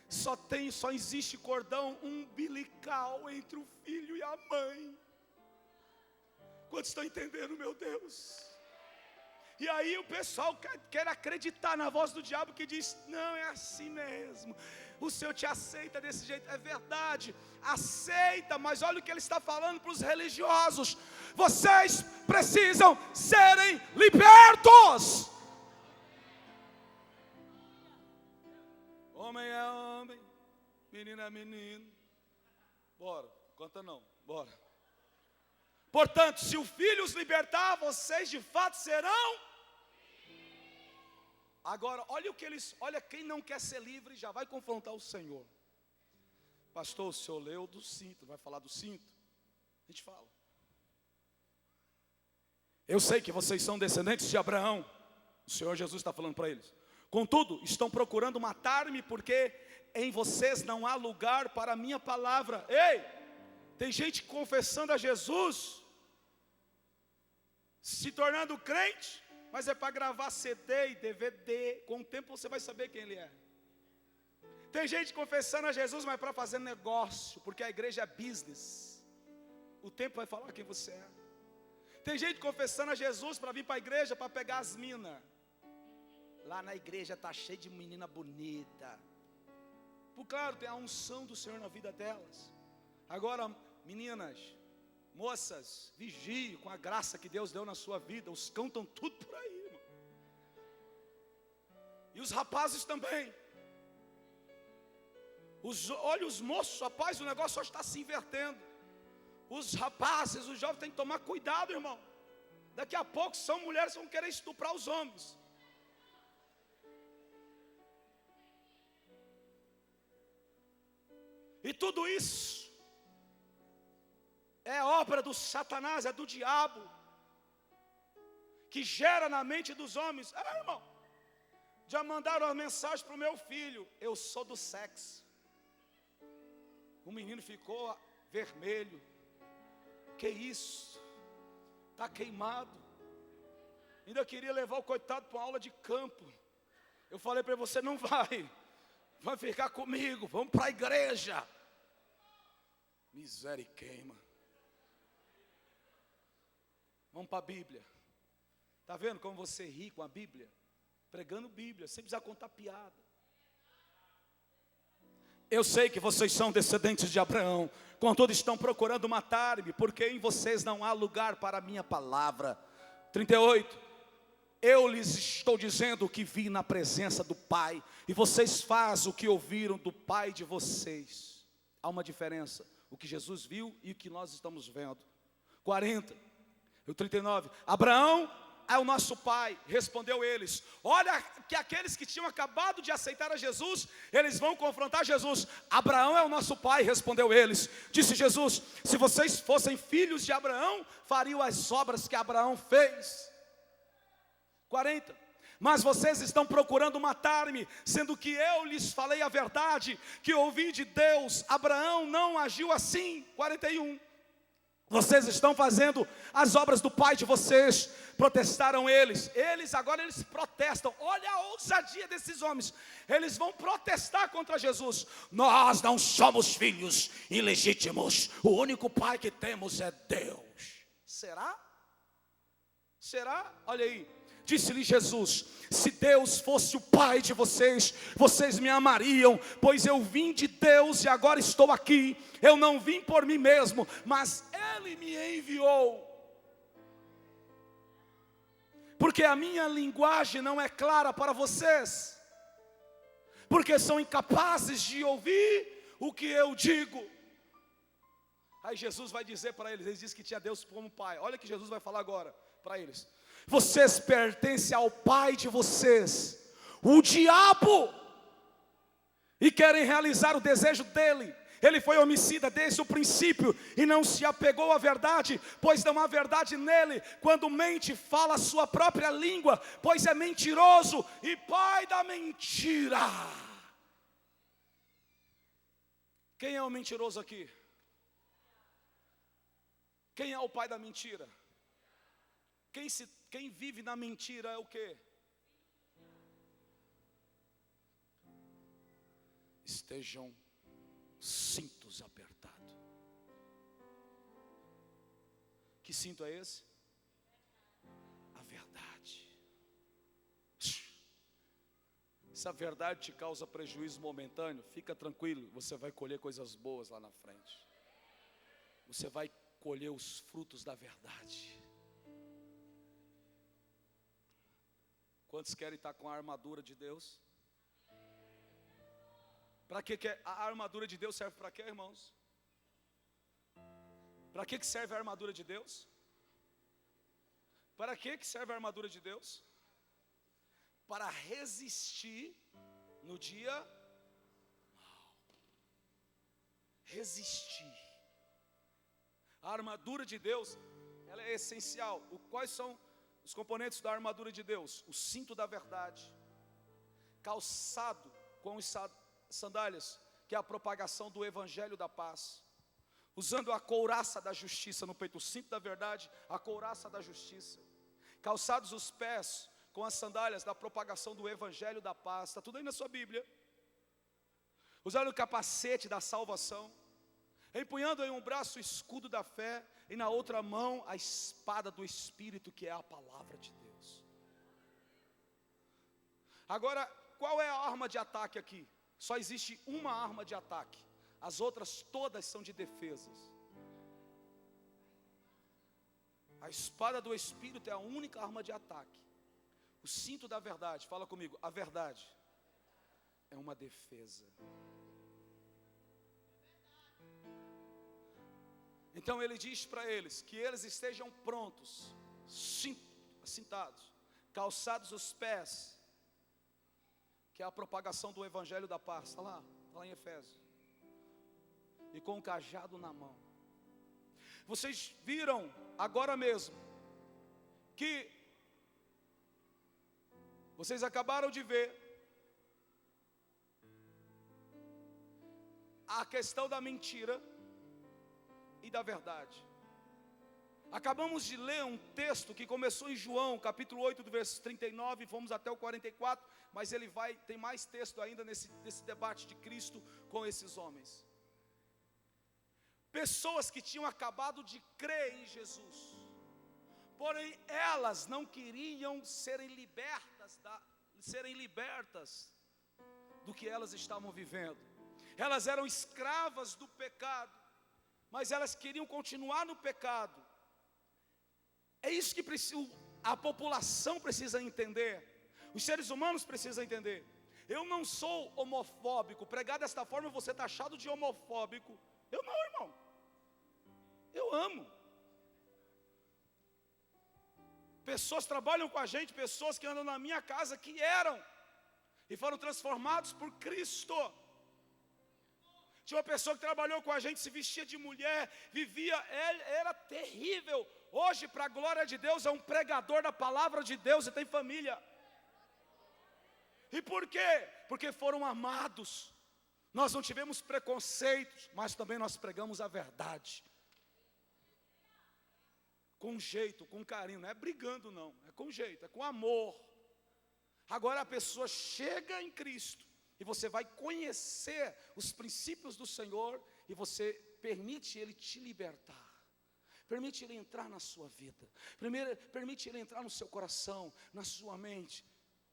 Só existe cordão umbilical entre o filho e a mãe. Quantos estão entendendo, meu Deus? E aí o pessoal quer acreditar na voz do diabo que diz: não, é assim mesmo, o Senhor te aceita desse jeito. É verdade, aceita, mas olha o que ele está falando para os religiosos: vocês precisam serem libertos. Homem é homem, menino é menino. Bora, conta não, bora. Portanto, se o Filho os libertar, vocês de fato serão. Agora, olha quem não quer ser livre já vai confrontar o Senhor. Pastor, o senhor leu do cinto, vai falar do cinto? A gente fala. Eu sei que vocês são descendentes de Abraão. O Senhor Jesus está falando para eles. Contudo, estão procurando matar-me porque em vocês não há lugar para a minha palavra. Ei, tem gente confessando a Jesus, se tornando crente, mas é para gravar CD e DVD. Com o tempo você vai saber quem ele é. Tem gente confessando a Jesus, mas para fazer negócio, porque a igreja é business. O tempo vai falar quem você é. Tem gente confessando a Jesus para vir para a igreja, para pegar as minas. Lá na igreja está cheio de menina bonita. Por claro, tem a unção do Senhor na vida delas. Agora, meninas, moças, vigie com a graça que Deus deu na sua vida. Os cães estão tudo por aí, irmão. E os rapazes também. Olha os moços, rapaz, o negócio hoje está se invertendo. Os rapazes, os jovens têm que tomar cuidado, irmão. Daqui a pouco são mulheres que vão querer estuprar os homens. E tudo isso é obra do Satanás, é do diabo, que gera na mente dos homens. Irmão, já mandaram uma mensagem para o meu filho: eu sou do sexo. O menino ficou vermelho. Que isso? Está queimado. Ainda queria levar o coitado para uma aula de campo. Eu falei para ele: você não vai ficar comigo, vamos para a igreja. Misericórdia. Vamos para a Bíblia. Está vendo como você ri com a Bíblia? Pregando Bíblia, sem precisar contar piada. Eu sei que vocês são descendentes de Abraão, contudo estão procurando matar-me, porque em vocês não há lugar para a minha palavra. 38. Eu lhes estou dizendo o que vi na presença do Pai, e vocês fazem o que ouviram do Pai de vocês. Há uma diferença, o que Jesus viu e o que nós estamos vendo. 40. E o 39. Abraão é o nosso pai, respondeu eles. Olha que aqueles que tinham acabado de aceitar a Jesus, eles vão confrontar Jesus. Abraão é o nosso pai, respondeu eles. Disse Jesus: se vocês fossem filhos de Abraão, fariam as obras que Abraão fez. 40. Mas vocês estão procurando matar-me, sendo que eu lhes falei a verdade, que ouvi de Deus. Abraão não agiu assim. 41. Vocês estão fazendo as obras do pai de vocês. Protestaram eles. Agora eles protestam. Olha a ousadia desses homens. Eles vão protestar contra Jesus. Nós não somos filhos ilegítimos. O único pai que temos é Deus. Será? Será? Olha aí. Disse-lhe Jesus: se Deus fosse o pai de vocês, vocês me amariam, pois eu vim de Deus e agora estou aqui. Eu não vim por mim mesmo, mas Ele me enviou. Porque a minha linguagem não é clara para vocês, porque são incapazes de ouvir o que eu digo. Aí Jesus vai dizer para eles diz que tinha Deus como pai. Olha o que Jesus vai falar agora para eles: vocês pertencem ao pai de vocês, o diabo, e querem realizar o desejo dele. Ele foi homicida desde o princípio e não se apegou à verdade, pois não há verdade nele. Quando mente, fala a sua própria língua, pois é mentiroso e pai da mentira. Quem é o mentiroso aqui? Quem é o pai da mentira? Quem vive na mentira é o quê? Estejam cintos apertados. Que cinto é esse? A verdade. Se a verdade te causa prejuízo momentâneo, fica tranquilo, você vai colher coisas boas lá na frente. Você vai colher os frutos da verdade. Quantos querem estar com a armadura de Deus? Para que a armadura de Deus serve para quê, irmãos? Para que serve a armadura de Deus? Para que serve a armadura de Deus? Para resistir no dia mal. Resistir. A armadura de Deus, ela é essencial. Quais são os componentes da armadura de Deus? O cinto da verdade, calçado com os sandálias, que é a propagação do evangelho da paz, usando a couraça da justiça no peito, o cinto da verdade, a couraça da justiça, calçados os pés com as sandálias da propagação do evangelho da paz. Está tudo aí na sua Bíblia. Usando o capacete da salvação, empunhando em um braço o escudo da fé e na outra mão a espada do Espírito, que é a palavra de Deus. Agora, qual é a arma de ataque aqui? Só existe uma arma de ataque, as outras todas são de defesas. A espada do Espírito é a única arma de ataque. O cinto da verdade, fala comigo, a verdade é uma defesa. Então ele diz para eles que eles estejam prontos, cintados, calçados os pés, que é a propagação do evangelho da paz. Está lá em Efésios. E com o cajado na mão. Vocês viram agora mesmo que vocês acabaram de ver a questão da mentira e da verdade. Acabamos de ler um texto que começou em João, capítulo 8, do verso 39, fomos até o 44, mas tem mais texto ainda nesse debate de Cristo com esses homens. Pessoas que tinham acabado de crer em Jesus, porém elas não queriam serem libertas do que elas estavam vivendo. Elas eram escravas do pecado, mas elas queriam continuar no pecado. É isso que a população precisa entender. Os seres humanos precisam entender. Eu não sou homofóbico. Pregar desta forma você está achado de homofóbico. Eu não, irmão. Eu amo. Pessoas trabalham com a gente, pessoas que andam na minha casa, que eram e foram transformados por Cristo. Tinha uma pessoa que trabalhou com a gente, se vestia de mulher, vivia, era terrível. Hoje, para a glória de Deus, é um pregador da palavra de Deus e tem família. E por quê? Porque foram amados. Nós não tivemos preconceitos, mas também nós pregamos a verdade. Com jeito, com carinho, não é brigando não, é com jeito, é com amor. Agora a pessoa chega em Cristo, e você vai conhecer os princípios do Senhor, e você permite Ele te libertar. Permite Ele entrar na sua vida. Permite Ele entrar no seu coração, na sua mente.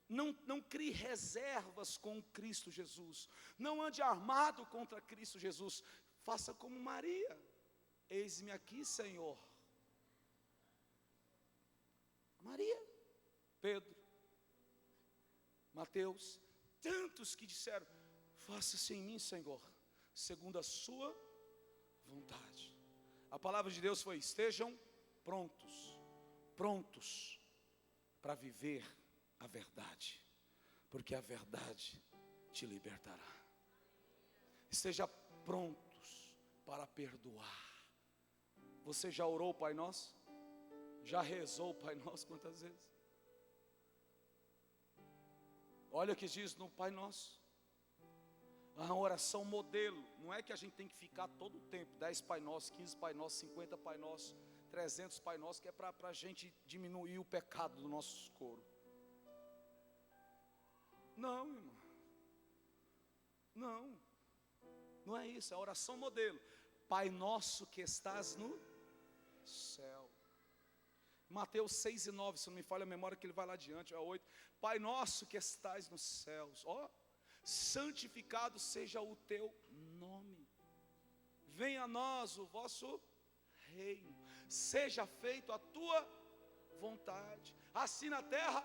Não crie reservas com Cristo Jesus. Não ande armado contra Cristo Jesus. Faça como Maria. Eis-me aqui, Senhor. Maria, Pedro, Mateus, tantos que disseram: faça-se em mim, Senhor, segundo a sua vontade. A palavra de Deus foi: estejam prontos para viver a verdade, porque a verdade te libertará. Esteja prontos para perdoar. Você já orou o Pai Nosso? Já rezou o Pai Nosso quantas vezes? Olha o que diz no Pai Nosso. A oração modelo. Não é que a gente tem que ficar todo o tempo 10 Pai Nosso, 15 Pai Nosso, 50 Pai Nosso, 300 Pai Nosso, que é para a gente diminuir o pecado do nosso coro. Não, irmão. Não é isso. É a oração modelo. Pai Nosso que estás no céu. Mateus 6 e 9, se não me falha a memória, que ele vai lá adiante, é 8. Pai nosso que estais nos céus, santificado seja o teu nome. Venha a nós o vosso reino. Seja feito a tua vontade, assim na terra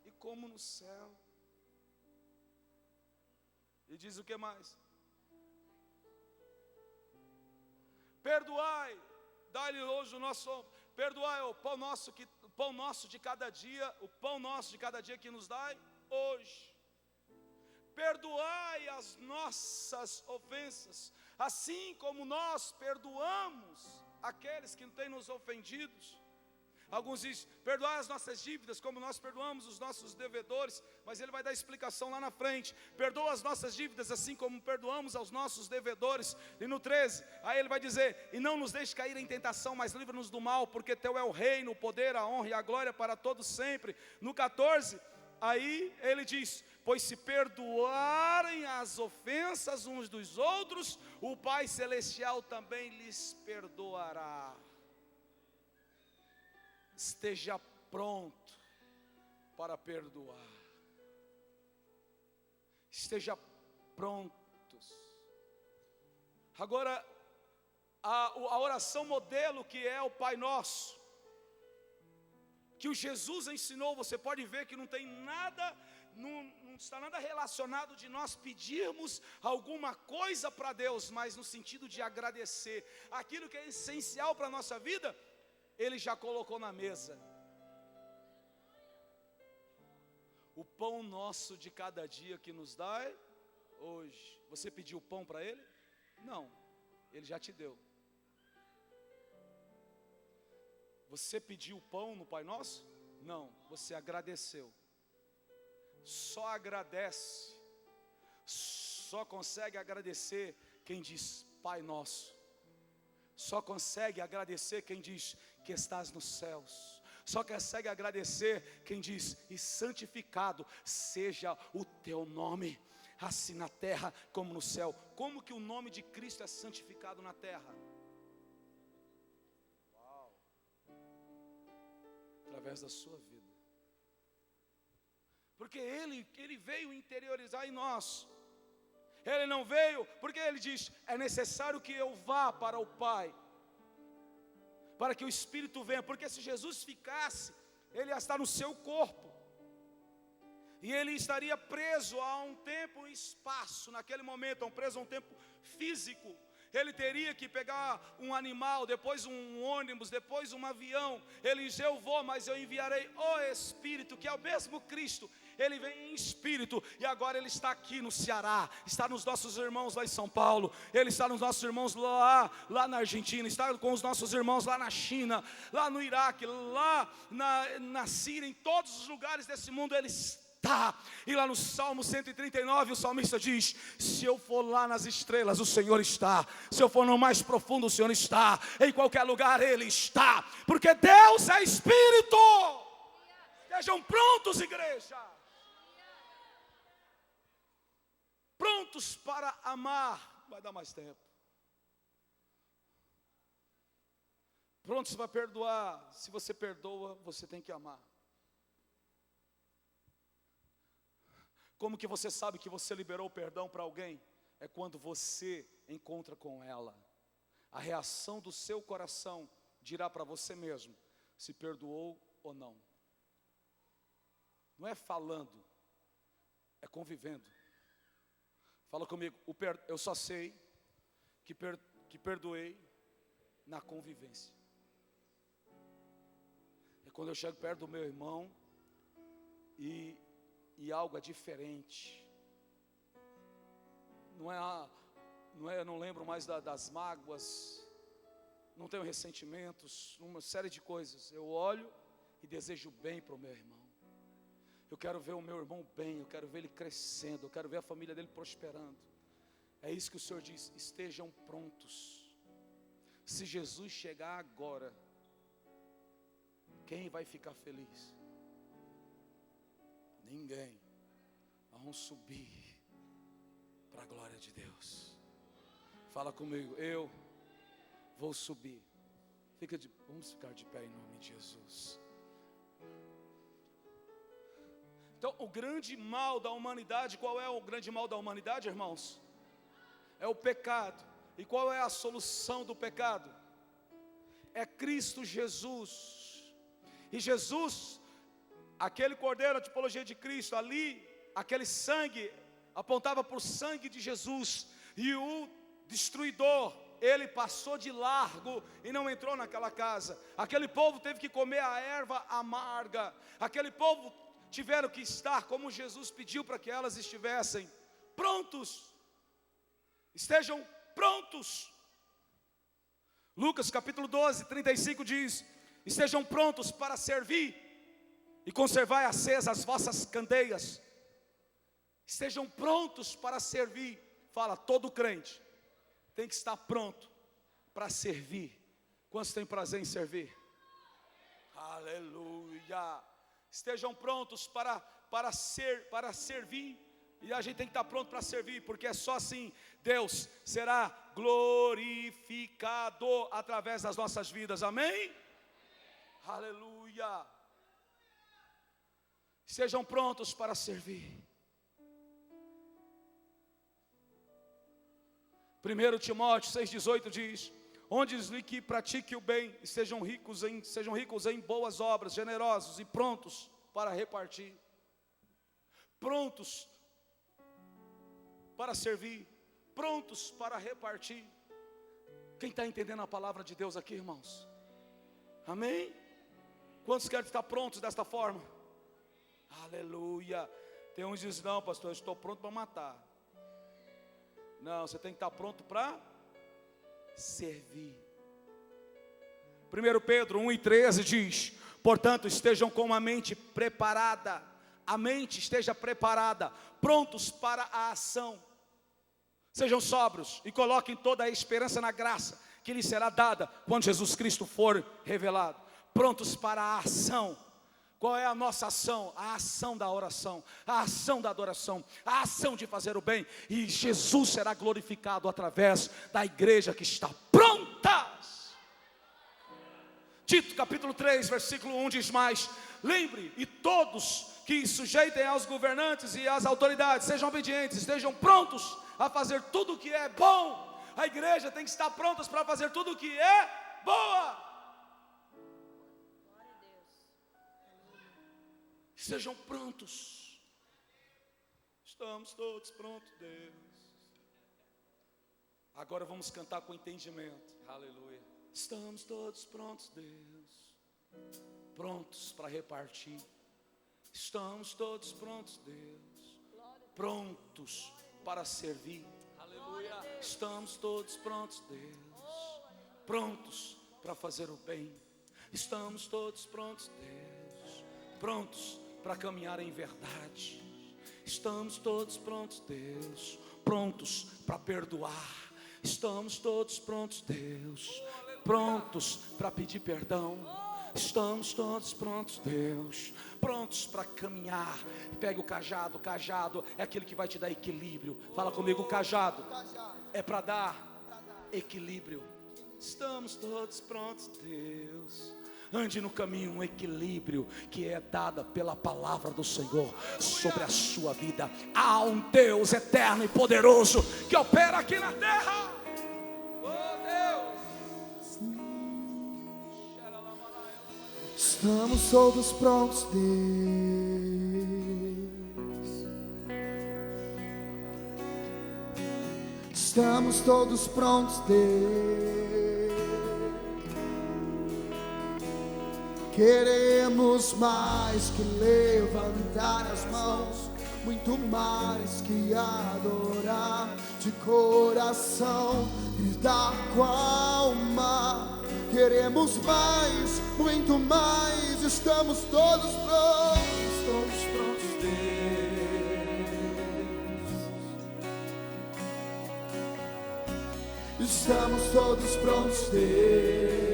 e como no céu. E diz o que mais? Perdoai, dai-lhe hoje o nosso... Perdoai o pão nosso de cada dia, o pão nosso de cada dia que nos dai hoje. Perdoai as nossas ofensas, assim como nós perdoamos aqueles que têm nos ofendidos. Alguns dizem: perdoai as nossas dívidas, como nós perdoamos os nossos devedores. Mas ele vai dar explicação lá na frente. Perdoa as nossas dívidas, assim como perdoamos aos nossos devedores. E no 13, aí ele vai dizer: e não nos deixe cair em tentação, mas livra-nos do mal, porque teu é o reino, o poder, a honra e a glória para todos sempre. No 14, aí ele diz: pois se perdoarem as ofensas uns dos outros, o Pai Celestial também lhes perdoará. Esteja pronto para perdoar. Esteja prontos. Agora, a oração modelo, que é o Pai Nosso, que o Jesus ensinou, você pode ver que não tem nada, não está nada relacionado de nós pedirmos alguma coisa para Deus, mas no sentido de agradecer. Aquilo que é essencial para a nossa vida, Ele já colocou na mesa. O pão nosso de cada dia que nos dai hoje. Você pediu pão para Ele? Não, Ele já te deu. Você pediu pão no Pai Nosso? Não, você agradeceu. Só agradece, só consegue agradecer quem diz Pai Nosso. Só consegue agradecer quem diz que estás nos céus. Só consegue agradecer quem diz: e santificado seja o teu nome, assim na terra como no céu. Como que o nome de Cristo é santificado na terra? Uau! Através da sua vida. Porque Ele veio interiorizar em nós. Ele não veio, porque Ele diz: é necessário que eu vá para o Pai, para que o Espírito venha. Porque se Jesus ficasse, Ele ia estar no seu corpo, e Ele estaria preso a um tempo e espaço, naquele momento, preso a um tempo físico. ele teria que pegar um animal, depois um ônibus, depois um avião. Ele diz: eu vou, mas eu enviarei o Espírito, que é o mesmo Cristo. Ele vem em Espírito, e agora ele está aqui no Ceará, está nos nossos irmãos lá em São Paulo, ele está nos nossos irmãos lá na Argentina, está com os nossos irmãos lá na China, lá no Iraque, lá na Síria, em todos os lugares desse mundo ele está. E lá no Salmo 139 o salmista diz: se eu for lá nas estrelas, o Senhor está. Se eu for no mais profundo, o Senhor está. Em qualquer lugar Ele está, porque Deus é Espírito. Estejam prontos, igreja, prontos para amar. Vai dar mais tempo. Prontos para perdoar. Se você perdoa, você tem que amar. Como que você sabe que você liberou o perdão para alguém? É quando você encontra com ela. A reação do seu coração dirá para você mesmo se perdoou ou não. Não é falando, é convivendo. Fala comigo, eu só sei que perdoei na convivência. É quando eu chego perto do meu irmão e algo é diferente. Eu não lembro mais das mágoas, não tenho ressentimentos, uma série de coisas. Eu olho e desejo bem para o meu irmão. Eu quero ver o meu irmão bem, eu quero ver ele crescendo, eu quero ver a família dele prosperando. É isso que o Senhor diz: estejam prontos. Se Jesus chegar agora, quem vai ficar feliz? Ninguém. Vamos subir para a glória de Deus. Fala comigo, eu vou subir. Vamos ficar de pé em nome de Jesus. Então, o grande mal da humanidade, qual é o grande mal da humanidade, irmãos? É o pecado. E qual é a solução do pecado? É Cristo Jesus. E Jesus, aquele cordeiro, a tipologia de Cristo, ali, aquele sangue, apontava para o sangue de Jesus. E o destruidor, ele passou de largo e não entrou naquela casa. Aquele povo teve que comer a erva amarga. Aquele povo tiveram que estar como Jesus pediu para que elas estivessem prontos. Estejam prontos. Lucas capítulo 12, 35 diz: estejam prontos para servir e conservai acesas as vossas candeias. Estejam prontos para servir. Fala, todo crente tem que estar pronto para servir. Quantos têm prazer em servir? Aleluia. Estejam prontos para servir. E a gente tem que estar pronto para servir, porque é só assim Deus será glorificado através das nossas vidas. Amém? Aleluia. Sejam prontos para servir. 1 Timóteo 6,18 diz: onde lhe que pratique o bem, e sejam ricos em boas obras, generosos e prontos para repartir. Prontos para servir, prontos para repartir. Quem está entendendo a palavra de Deus aqui, irmãos? Amém? Quantos querem estar prontos desta forma? Aleluia. Tem uns que dizem: não, pastor, eu estou pronto para matar. Não, você tem que estar pronto para servir. 1 Pedro 1,13 diz: portanto, estejam com a mente preparada. A mente esteja preparada, prontos para a ação. Sejam sóbrios e coloquem toda a esperança na graça que lhes será dada quando Jesus Cristo for revelado. Prontos para a ação. Qual é a nossa ação? A ação da oração, a ação da adoração, a ação de fazer o bem. E Jesus será glorificado através da igreja que está pronta. Tito capítulo 3, versículo 1 diz mais: lembre, e todos que sujeitem aos governantes e às autoridades, sejam obedientes, estejam prontos a fazer tudo o que é bom. A igreja tem que estar pronta para fazer tudo o que é boa. Sejam prontos. Estamos todos prontos, Deus. Agora vamos cantar com entendimento. Aleluia. Estamos todos prontos, Deus, prontos para repartir. Estamos todos prontos, Deus, prontos para servir. Aleluia. Estamos todos prontos, Deus, prontos para fazer o bem. Estamos todos prontos, Deus, prontos para caminhar em verdade. Estamos todos prontos, Deus, prontos para perdoar. Estamos todos prontos, Deus, prontos para pedir perdão. Estamos todos prontos, Deus, prontos para caminhar. Pega o cajado. O cajado é aquele que vai te dar equilíbrio. Fala comigo, o cajado é para dar equilíbrio. Estamos todos prontos, Deus. Ande no caminho, um equilíbrio que é dada pela palavra do Senhor sobre a sua vida. Há um Deus eterno e poderoso que opera aqui na terra. Estamos todos prontos, Deus. Estamos todos prontos, Deus. Queremos mais que levantar as mãos, muito mais que adorar de coração, gritar com a alma. Queremos mais, muito mais. Estamos todos prontos, Deus. Estamos todos prontos, Deus.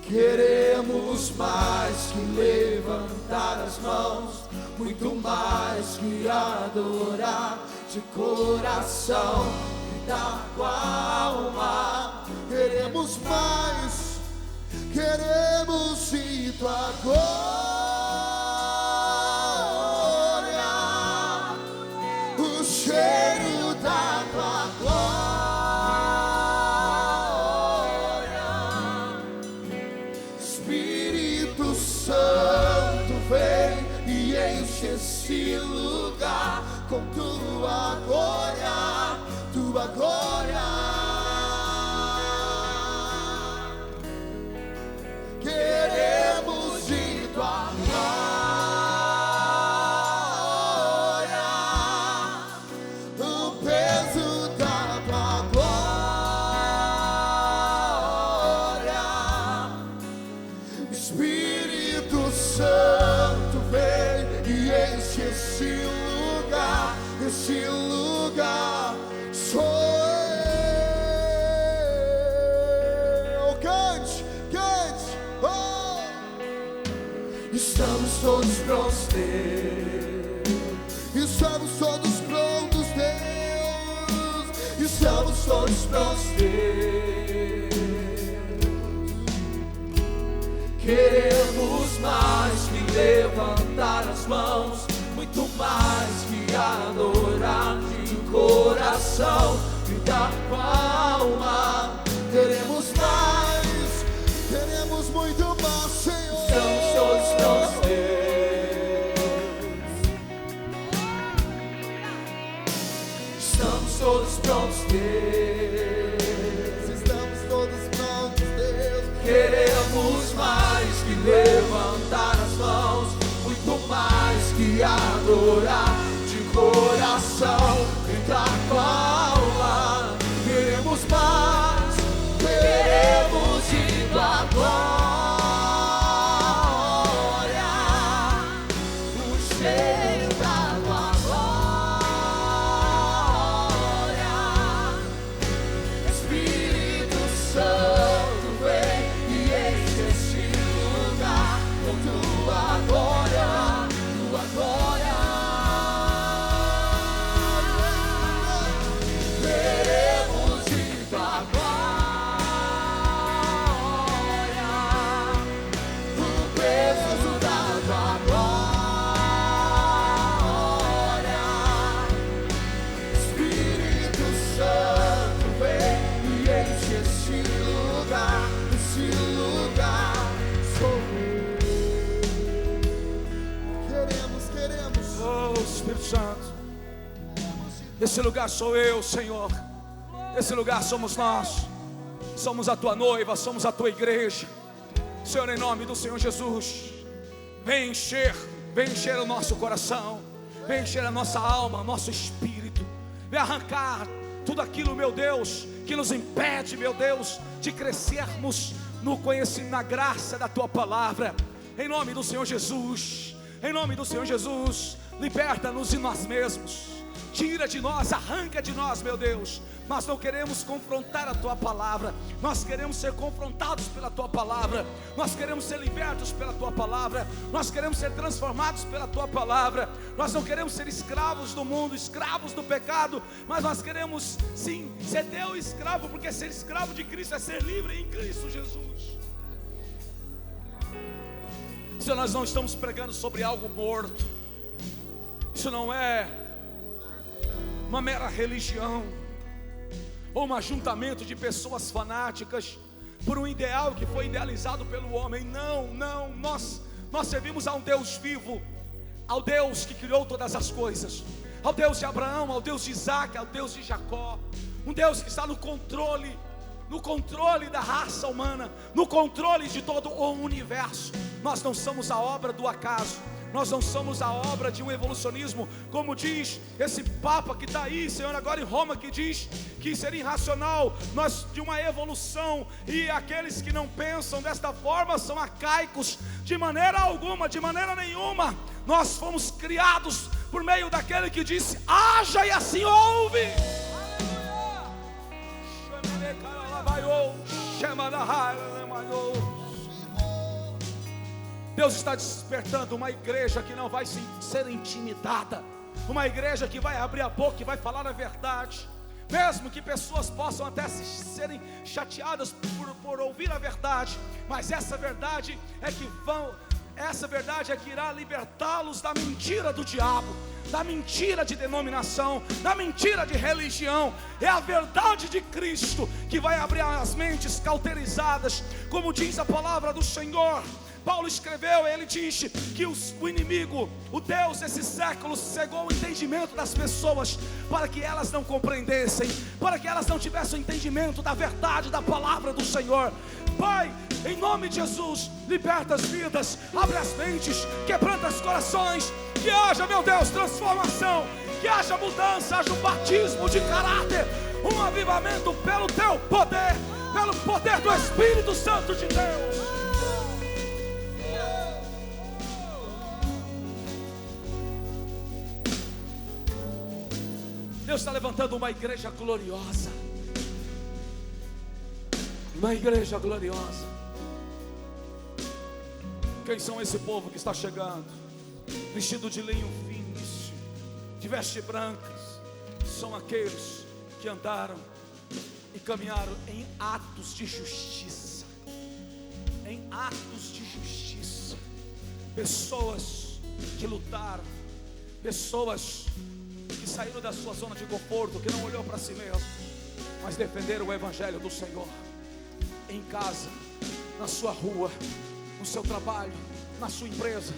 Queremos mais que levantar as mãos, muito mais que adorar de coração, gritar com a alma. Queremos mais, queremos ir tua glória, o cheiro da tua glória. Santo, vem e enche esse lugar com tua glória, tua glória. Queremos de tua glória, o peso da tua glória. Espírito Santo, vem e enche esse lugar sou eu. Cante, oh. Estamos todos prontos, Deus. Estamos todos prontos, Deus. Estamos todos prontos, Deus. Queremos mais que levantar as mãos, muito mais que adorar de coração, gritar com a alma. Queremos mais, queremos muito mais, Senhor. Estamos todos prontos, Deus. Estamos todos prontos, Deus. Estamos todos prontos, Deus. Queremos mais que levantar as mãos, muito mais que adorar de coração, gritar com a alma. Queremos mais, queremos de tua glória. Esse lugar sou eu, Senhor. Esse lugar somos nós. Somos a tua noiva, somos a tua igreja. Senhor, em nome do Senhor Jesus, vem encher o nosso coração, vem encher a nossa alma, nosso espírito. Vem arrancar tudo aquilo, meu Deus, que nos impede, meu Deus, de crescermos no conhecimento, na graça da tua palavra. Em nome do Senhor Jesus, em nome do Senhor Jesus, liberta-nos de nós mesmos. Tira de nós, arranca de nós, meu Deus. Nós não queremos confrontar a tua palavra, nós queremos ser confrontados pela tua palavra, nós queremos ser libertos pela tua palavra, nós queremos ser transformados pela tua palavra. Nós não queremos ser escravos do mundo, escravos do pecado, mas nós queremos sim ser teu escravo, porque ser escravo de Cristo é ser livre em Cristo Jesus. Se nós não estamos pregando sobre algo morto, isso não é uma mera religião, ou um ajuntamento de pessoas fanáticas por um ideal que foi idealizado pelo homem. Não, nós servimos a um Deus vivo, ao Deus que criou todas as coisas, ao Deus de Abraão, ao Deus de Isaac, ao Deus de Jacó, um Deus que está no controle da raça humana, no controle de todo o universo. Nós não somos a obra do acaso, nós não somos a obra de um evolucionismo, como diz esse Papa que está aí, Senhor, agora em Roma, que diz que seria irracional nós de uma evolução, e aqueles que não pensam desta forma são arcaicos. De maneira alguma, de maneira nenhuma, nós fomos criados por meio daquele que disse: haja, e assim houve. Deus está despertando uma igreja que não vai ser intimidada, uma igreja que vai abrir a boca e vai falar a verdade, mesmo que pessoas possam até serem chateadas por ouvir a verdade, mas essa verdade é que irá libertá-los da mentira do diabo, da mentira de denominação, da mentira de religião. É a verdade de Cristo que vai abrir as mentes cauterizadas, como diz a palavra do Senhor. Paulo escreveu, ele diz que o inimigo, o Deus desse século, cegou o entendimento das pessoas, para que elas não compreendessem, para que elas não tivessem entendimento da verdade da palavra do Senhor. Pai, em nome de Jesus, liberta as vidas, abre as mentes, quebranta os corações, que haja, meu Deus, transformação, que haja mudança, haja um batismo de caráter, um avivamento pelo teu poder, pelo poder do Espírito Santo de Deus. Deus está levantando uma igreja gloriosa, uma igreja gloriosa. Quem são esse povo que está chegando, vestido de linho finíssimo, de vestes brancas? São aqueles que andaram e caminharam em atos de justiça, em atos de justiça. Pessoas que lutaram, pessoas que saíram da sua zona de conforto, que não olhou para si mesmo, mas defenderam o evangelho do Senhor, em casa, na sua rua, no seu trabalho, na sua empresa,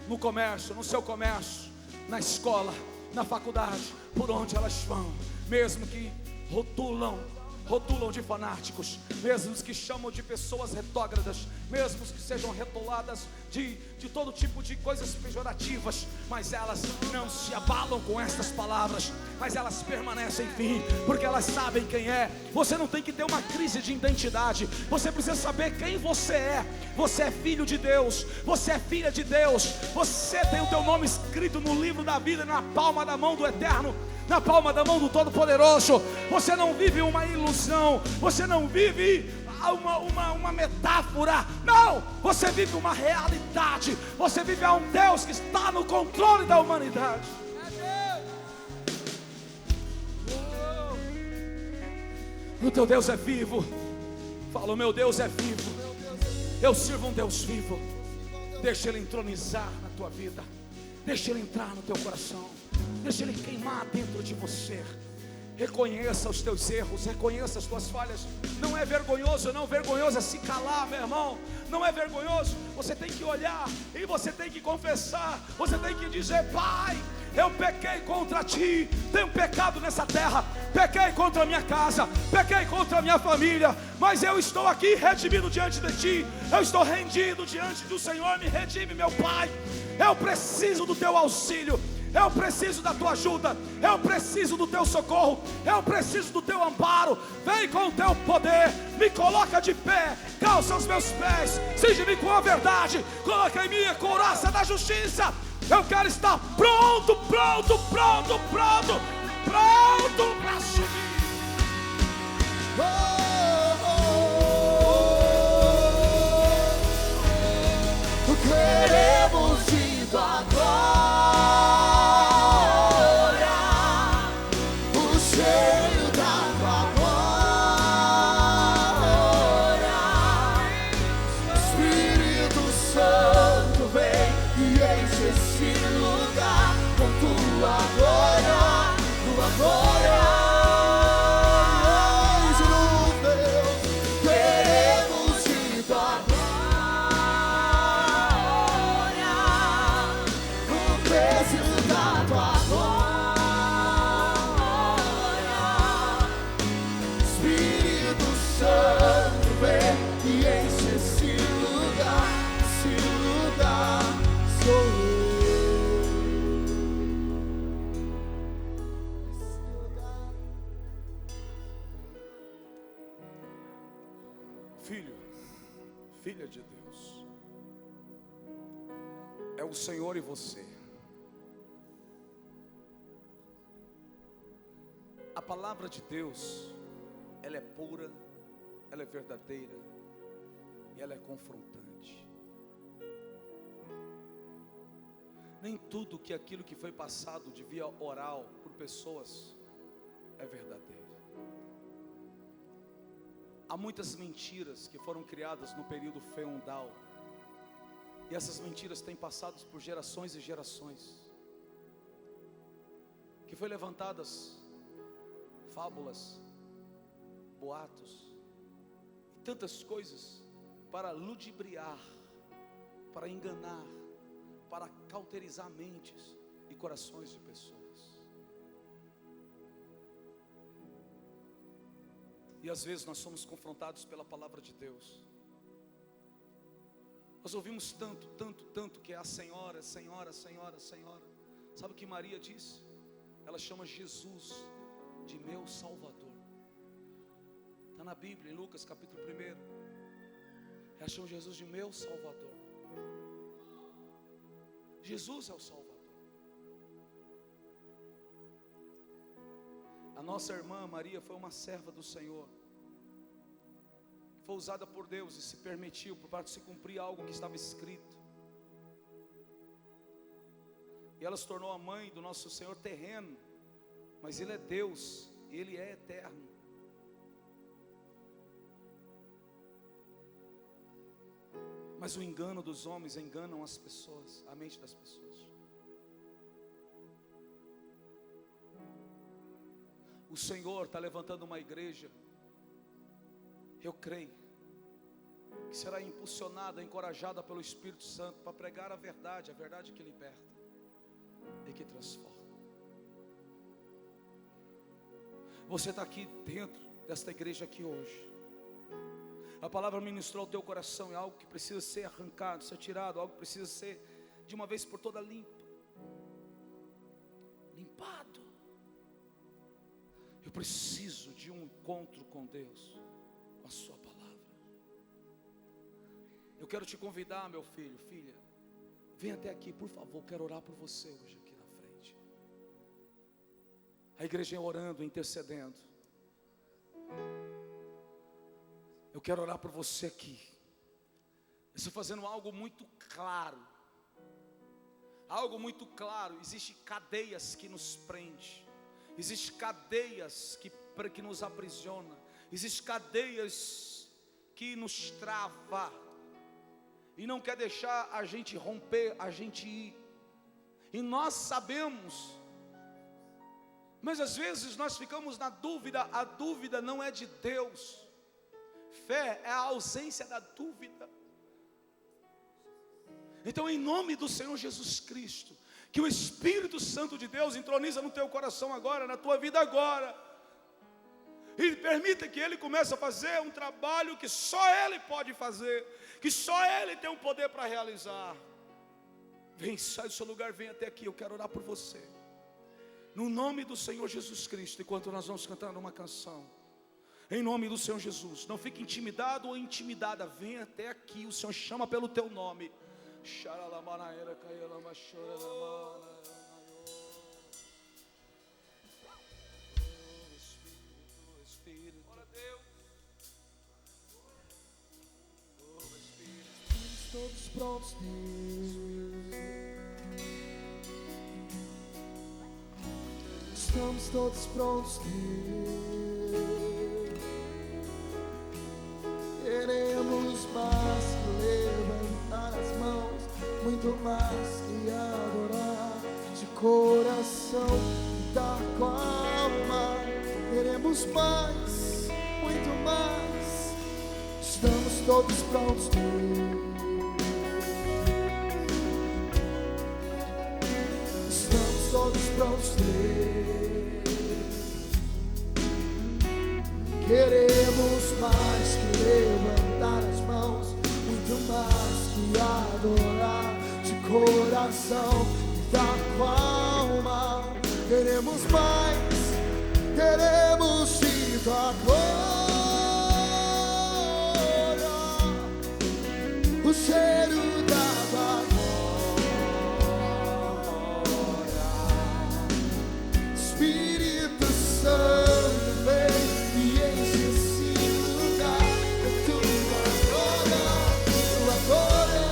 no comércio, no seu comércio, na escola, na faculdade, por onde elas vão, mesmo que rotulam de fanáticos, mesmo que chamam de pessoas retrógradas, mesmo que sejam rotuladas de todo tipo de coisas pejorativas, mas elas não se abalam com estas palavras, mas elas permanecem firmes, porque elas sabem quem é. Você não tem que ter uma crise de identidade, você precisa saber quem você é. Você é filho de Deus, você é filha de Deus, você tem o teu nome escrito no livro da vida, na palma da mão do Eterno, na palma da mão do Todo-Poderoso. Você não vive uma ilusão, você não vive uma metáfora, não, você vive uma realidade, você vive a um Deus que está no controle da humanidade. O teu Deus é vivo. Fala, o meu Deus é vivo. Eu sirvo um Deus vivo. Deixa Ele entronizar na tua vida, deixa Ele entrar no teu coração, deixa Ele queimar dentro de você. Reconheça os teus erros, reconheça as tuas falhas. Não é vergonhoso, não, vergonhoso é se calar, meu irmão. Não é vergonhoso, você tem que olhar e você tem que confessar. Você tem que dizer: Pai, eu pequei contra ti, tenho pecado nessa terra, pequei contra a minha casa, pequei contra a minha família, mas eu estou aqui redimido diante de ti, eu estou rendido diante do Senhor, me redime, meu Pai. Eu preciso do teu auxílio, eu preciso da tua ajuda, eu preciso do teu socorro, eu preciso do teu amparo. Vem com o teu poder, me coloca de pé, calça os meus pés, cinge-me com a verdade, coloca em minha couraça da justiça. Eu quero estar pronto para subir. Queremos de tua glória, o cheiro da tua glória. Espírito Santo, vem e enche esse lugar com tua glória, tua glória. Queremos de tua glória, o peso da tua glória. Espírito Santo, vem e enche esse lugar sou eu. Filho, filha de Deus, é o Senhor e você. A palavra de Deus, ela é pura, ela é verdadeira e ela é confrontante. Nem tudo que aquilo que foi passado de via oral por pessoas é verdadeiro. Há muitas mentiras que foram criadas no período feudal, e essas mentiras têm passado por gerações e gerações, que foi levantadas fábulas, boatos e tantas coisas para ludibriar, para enganar, para cauterizar mentes e corações de pessoas. E às vezes nós somos confrontados pela palavra de Deus. Nós ouvimos tanto que é a Senhora, Senhora, Senhora, Senhora. Sabe o que Maria disse? Ela chama Jesus de meu Salvador. Está na Bíblia, em Lucas capítulo 1. Ela chama Jesus de meu Salvador. Jesus é o Salvador. A nossa irmã Maria foi uma serva do Senhor, que foi usada por Deus e se permitiu para se cumprir algo que estava escrito. E ela se tornou a mãe do nosso Senhor terreno, mas Ele é Deus, Ele é eterno. Mas o engano dos homens enganam as pessoas, a mente das pessoas. O Senhor está levantando uma igreja, eu creio, que será impulsionada, encorajada pelo Espírito Santo para pregar a verdade que liberta e que transforma. Você está aqui dentro desta igreja aqui hoje. A palavra ministrou ao teu coração, é algo que precisa ser arrancado, ser tirado, algo que precisa ser de uma vez por toda limpado. Eu preciso de um encontro com Deus, com a sua palavra. Eu quero te convidar, meu filho, filha, vem até aqui, por favor, quero orar por você hoje aqui na frente. A igreja orando, intercedendo. Eu quero orar por você aqui. Eu estou fazendo algo muito claro. Algo muito claro. Existem cadeias que nos prendem. Existem cadeias que nos aprisionam. Existem cadeias que nos travam. E não quer deixar a gente romper, a gente ir. E nós sabemos. Mas às vezes nós ficamos na dúvida. A dúvida não é de Deus. Fé é a ausência da dúvida. Então, em nome do Senhor Jesus Cristo, que o Espírito Santo de Deus entroniza no teu coração agora, na tua vida agora, e permita que Ele comece a fazer um trabalho que só Ele pode fazer, que só Ele tem o poder para realizar. Vem, sai do seu lugar, vem até aqui, eu quero orar por você. No nome do Senhor Jesus Cristo, enquanto nós vamos cantar uma canção, em nome do Senhor Jesus, não fique intimidado ou intimidada, vem até aqui, o Senhor chama pelo teu nome. Todos prontos, Deus. Estamos todos prontos, Deus. Queremos mais que levantar as mãos, muito mais que adorar de coração e dar com a alma. Queremos mais, muito mais. Estamos todos prontos, Deus. Todos prontos, queremos mais que levantar as mãos, muito mais que adorar de coração e dar com a alma. Queremos mais, queremos te dar glória, o cheiro da tua glória. Espírito Santo, vem e enche esse lugar com tua glória, tua glória.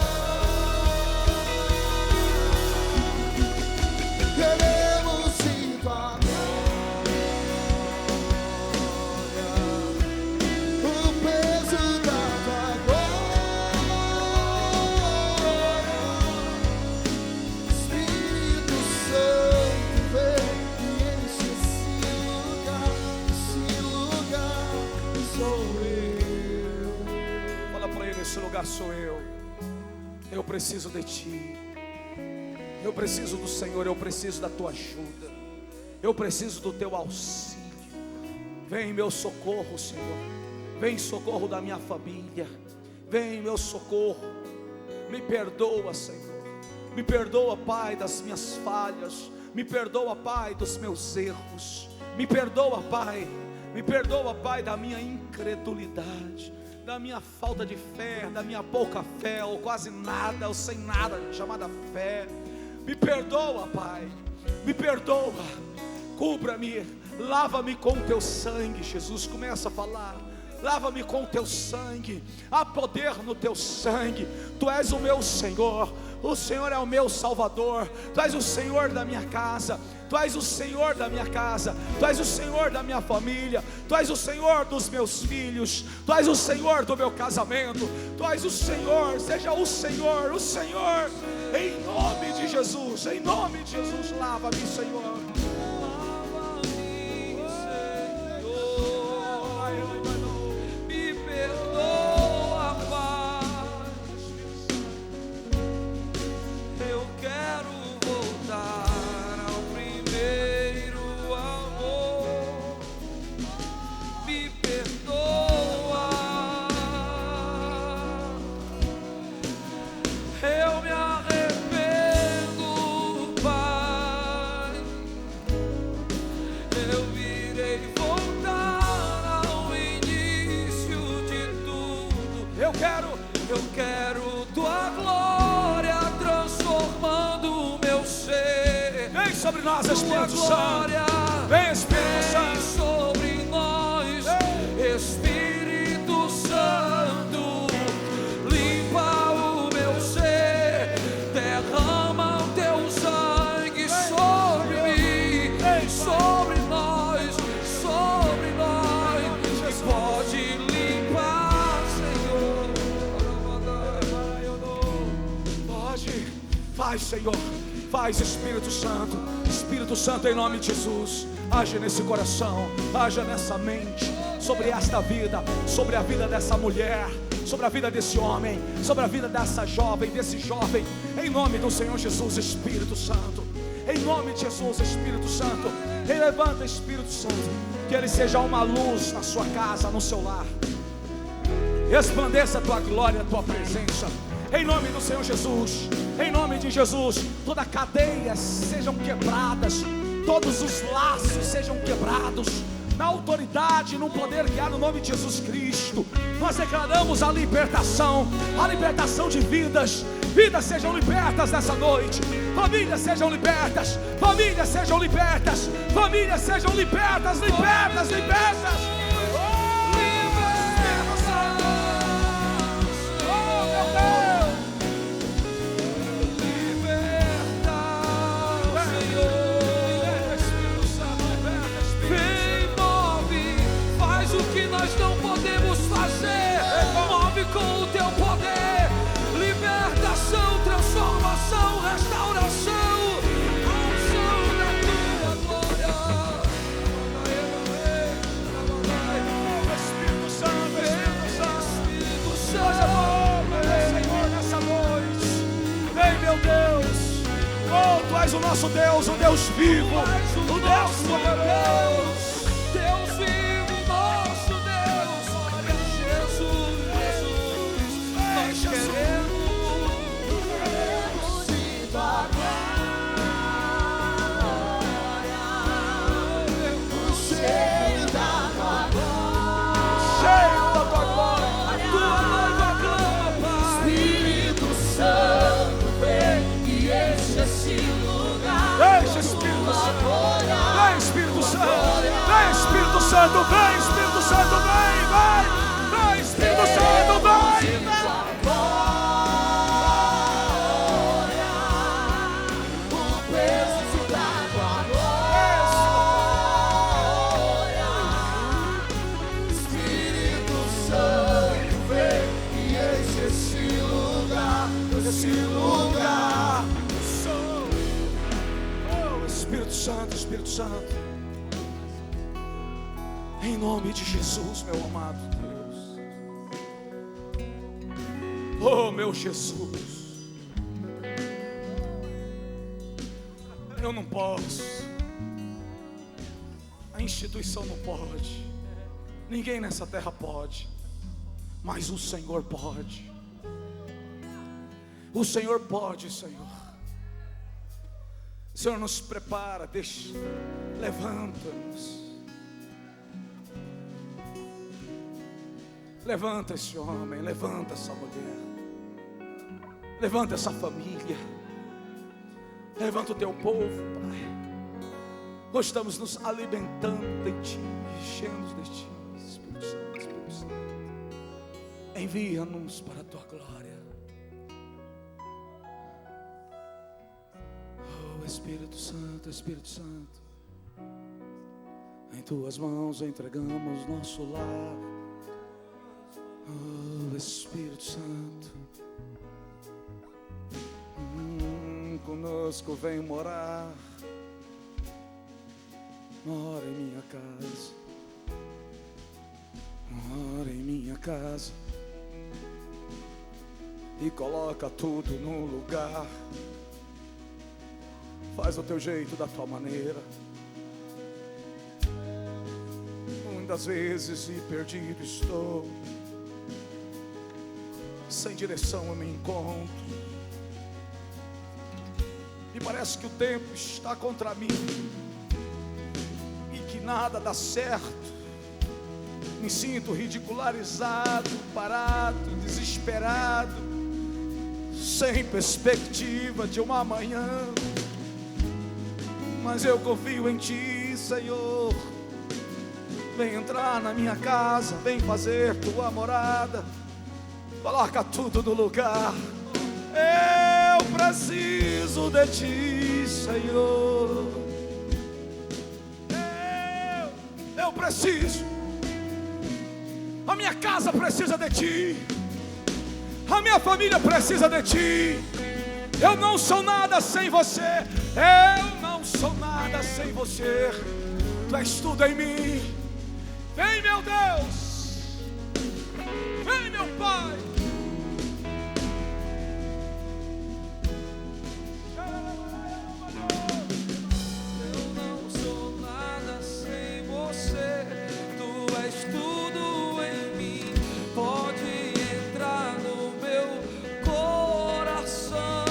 Queremos te tua glória, o peso da tua glória. Espírito Santo, vem. Esse lugar sou eu. Eu preciso de ti. Eu preciso do Senhor. Eu preciso da tua ajuda. Eu preciso do teu auxílio. Vem meu socorro, Senhor. Vem socorro da minha família. Vem meu socorro. Me perdoa, Senhor. Me perdoa, Pai, das minhas falhas. Me perdoa, Pai, dos meus erros. Me perdoa, Pai. Me perdoa, Pai, da minha incredulidade, da minha falta de fé, da minha pouca fé, ou quase nada, ou sem nada, chamada fé. Me perdoa, Pai, me perdoa. Cubra-me, lava-me com teu sangue. Jesus, começa a falar. Lava-me com teu sangue. Há poder no teu sangue. Tu és o meu Senhor. O Senhor é o meu Salvador. Tu és o Senhor da minha casa. Tu és o Senhor da minha casa. Tu és o Senhor da minha família. Tu és o Senhor dos meus filhos. Tu és o Senhor do meu casamento. Tu és o Senhor. Seja o Senhor. O Senhor. Em nome de Jesus. Em nome de Jesus. Lava-me, Senhor. Eu quero tua glória transformando o meu ser. Vem sobre nós, Espírito Santo. Vem, Espírito Santo, sobre nós. Espírito Santo, limpa o meu ser. Derrama o teu sangue sobre mim, sobre nós, sobre nós. E pode limpar, Senhor. faz, Senhor, faz, Espírito Santo. Espírito Santo, em nome de Jesus, age nesse coração, haja nessa mente, sobre esta vida, sobre a vida dessa mulher. sobre a vida desse homem, sobre a vida dessa jovem, desse jovem, em nome do Senhor Jesus, Espírito Santo. Em nome de Jesus, Espírito Santo, levanta, Espírito Santo, que ele seja uma luz na sua casa, no seu lar. Resplandeça a tua glória, a tua presença. Em nome do Senhor Jesus, em nome de Jesus, todas as cadeias sejam quebradas, todos os laços sejam quebrados, na autoridade, no poder que há no nome de Jesus Cristo. Nós declaramos a libertação de vidas. Vidas sejam libertas nessa noite. Famílias sejam libertas. Famílias sejam libertas. Famílias sejam libertas. Libertas, libertas. Oh, meu Deus. Liberta, Senhor. Espírito Santo, liberta. Vem, move, faz o que nós não podemos fazer. Move com o teu poder. Libertação, transformação, restauração, unção da tua glória. Espírito Santo, Espírito Santo, Senhor, nessa noite. Vem, meu Deus. Oh, tu és o nosso Deus, o Deus vivo, o Deus poderoso. Deus vivo, nosso Deus. Jesus, Jesus, nós queremos. Espírito Santo, vem, Espírito Santo, vem, vem, Espírito Santo, vem, o peso da tua glória, Espírito Santo, vem e enche esse lugar, Oh, Espírito Santo, Espírito Santo. Em nome de Jesus, meu amado Deus. Oh, meu Jesus. Eu não posso. A instituição não pode. Ninguém nessa terra pode. Mas o Senhor pode. O Senhor pode, Senhor. O Senhor nos prepara, deixa, levanta-nos. Levanta esse homem, levanta essa mulher, levanta essa família, levanta o teu povo, Pai. Nós estamos nos alimentando de Ti, enchendo de Ti, Espírito Santo, Espírito Santo. Envia-nos para a Tua glória. Oh, Espírito Santo, Espírito Santo, em Tuas mãos entregamos nosso lar. Oh, Espírito Santo, conosco vem morar. Mora em minha casa, mora em minha casa, e coloca tudo no lugar. Faz o teu jeito, da tua maneira. Muitas vezes e perdido estou, sem direção eu me encontro, e parece que o tempo está contra mim, e que nada dá certo. Me sinto ridicularizado, parado, desesperado, sem perspectiva de uma amanhã. Mas eu confio em Ti, Senhor. Vem entrar na minha casa, vem fazer Tua morada. Coloca tudo no lugar. Eu preciso de Ti, Senhor. Eu preciso. A minha casa precisa de Ti. A minha família precisa de Ti. Eu não sou nada sem Você. Eu não sou nada sem Você. Tu és tudo em mim. Vem, meu Deus. Vem, meu Pai. Eu não sou nada sem você, tu és tudo em mim. Pode entrar no meu coração,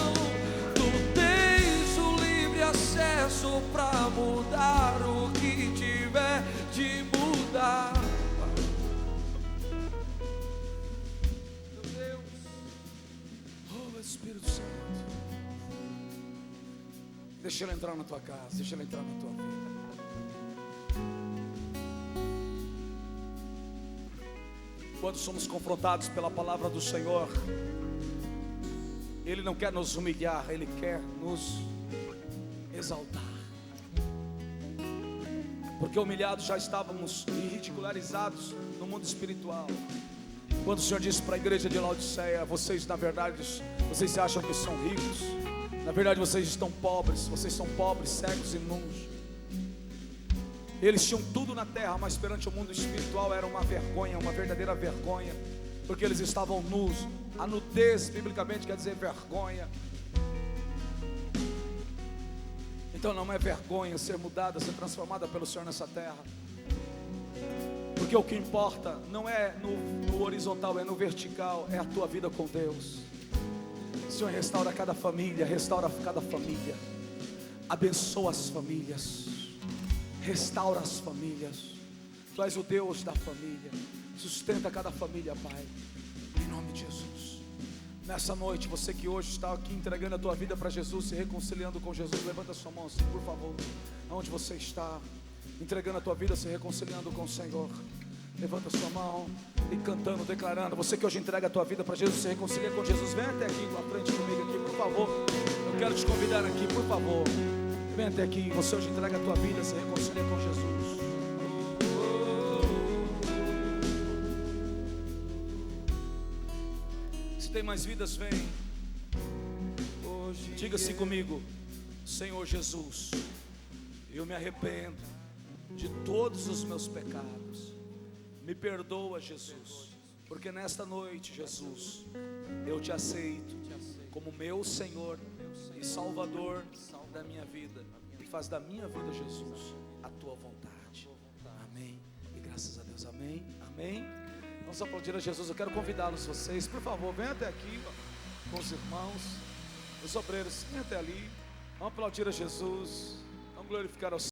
tu tens o livre acesso pra mudar o que tiver de mudar. Meu Deus, Oh, Espírito Santo. Deixa Ele entrar na tua casa, deixa Ele entrar na tua vida. Quando somos confrontados pela palavra do Senhor, Ele não quer nos humilhar, Ele quer nos exaltar. Porque humilhados já estávamos e ridicularizados no mundo espiritual. Quando o Senhor disse para a igreja de Laodiceia: vocês na verdade, vocês acham que são ricos, na verdade vocês estão pobres, vocês são pobres, cegos e nus. Eles tinham tudo na terra, mas perante o mundo espiritual era uma vergonha, uma verdadeira vergonha, porque eles estavam nus. A nudez, biblicamente, quer dizer vergonha. Então não é vergonha ser mudada, ser transformada pelo Senhor nessa terra. Porque o que importa não é no horizontal, é no vertical, é a tua vida com Deus. Senhor, restaura cada família, abençoa as famílias, restaura as famílias. Tu és o Deus da família, sustenta cada família, Pai, em nome de Jesus. Nessa noite, você que hoje está aqui entregando a tua vida para Jesus, se reconciliando com Jesus, levanta a sua mão assim, por favor. Aonde você está, entregando a tua vida, se reconciliando com o Senhor, levanta a sua mão e cantando, declarando. Você que hoje entrega a tua vida para Jesus, se reconcilia com Jesus, vem até aqui na frente comigo aqui, por favor. Eu quero te convidar aqui, por favor. Vem até aqui, você hoje entrega a tua vida, se reconcilia com Jesus. Se tem mais vidas, vem. Diga-se comigo: Senhor Jesus, eu me arrependo de todos os meus pecados. Me perdoa, Jesus, porque nesta noite, Jesus, eu te aceito como meu Senhor e Salvador da minha vida. E faz da minha vida, Jesus, a tua vontade. Amém. E graças a Deus, amém. Amém. Vamos aplaudir a Jesus. Eu quero convidá-los, vocês, por favor, venham até aqui com os irmãos, os obreiros, venham até ali. Vamos aplaudir a Jesus. Vamos glorificar ao Senhor.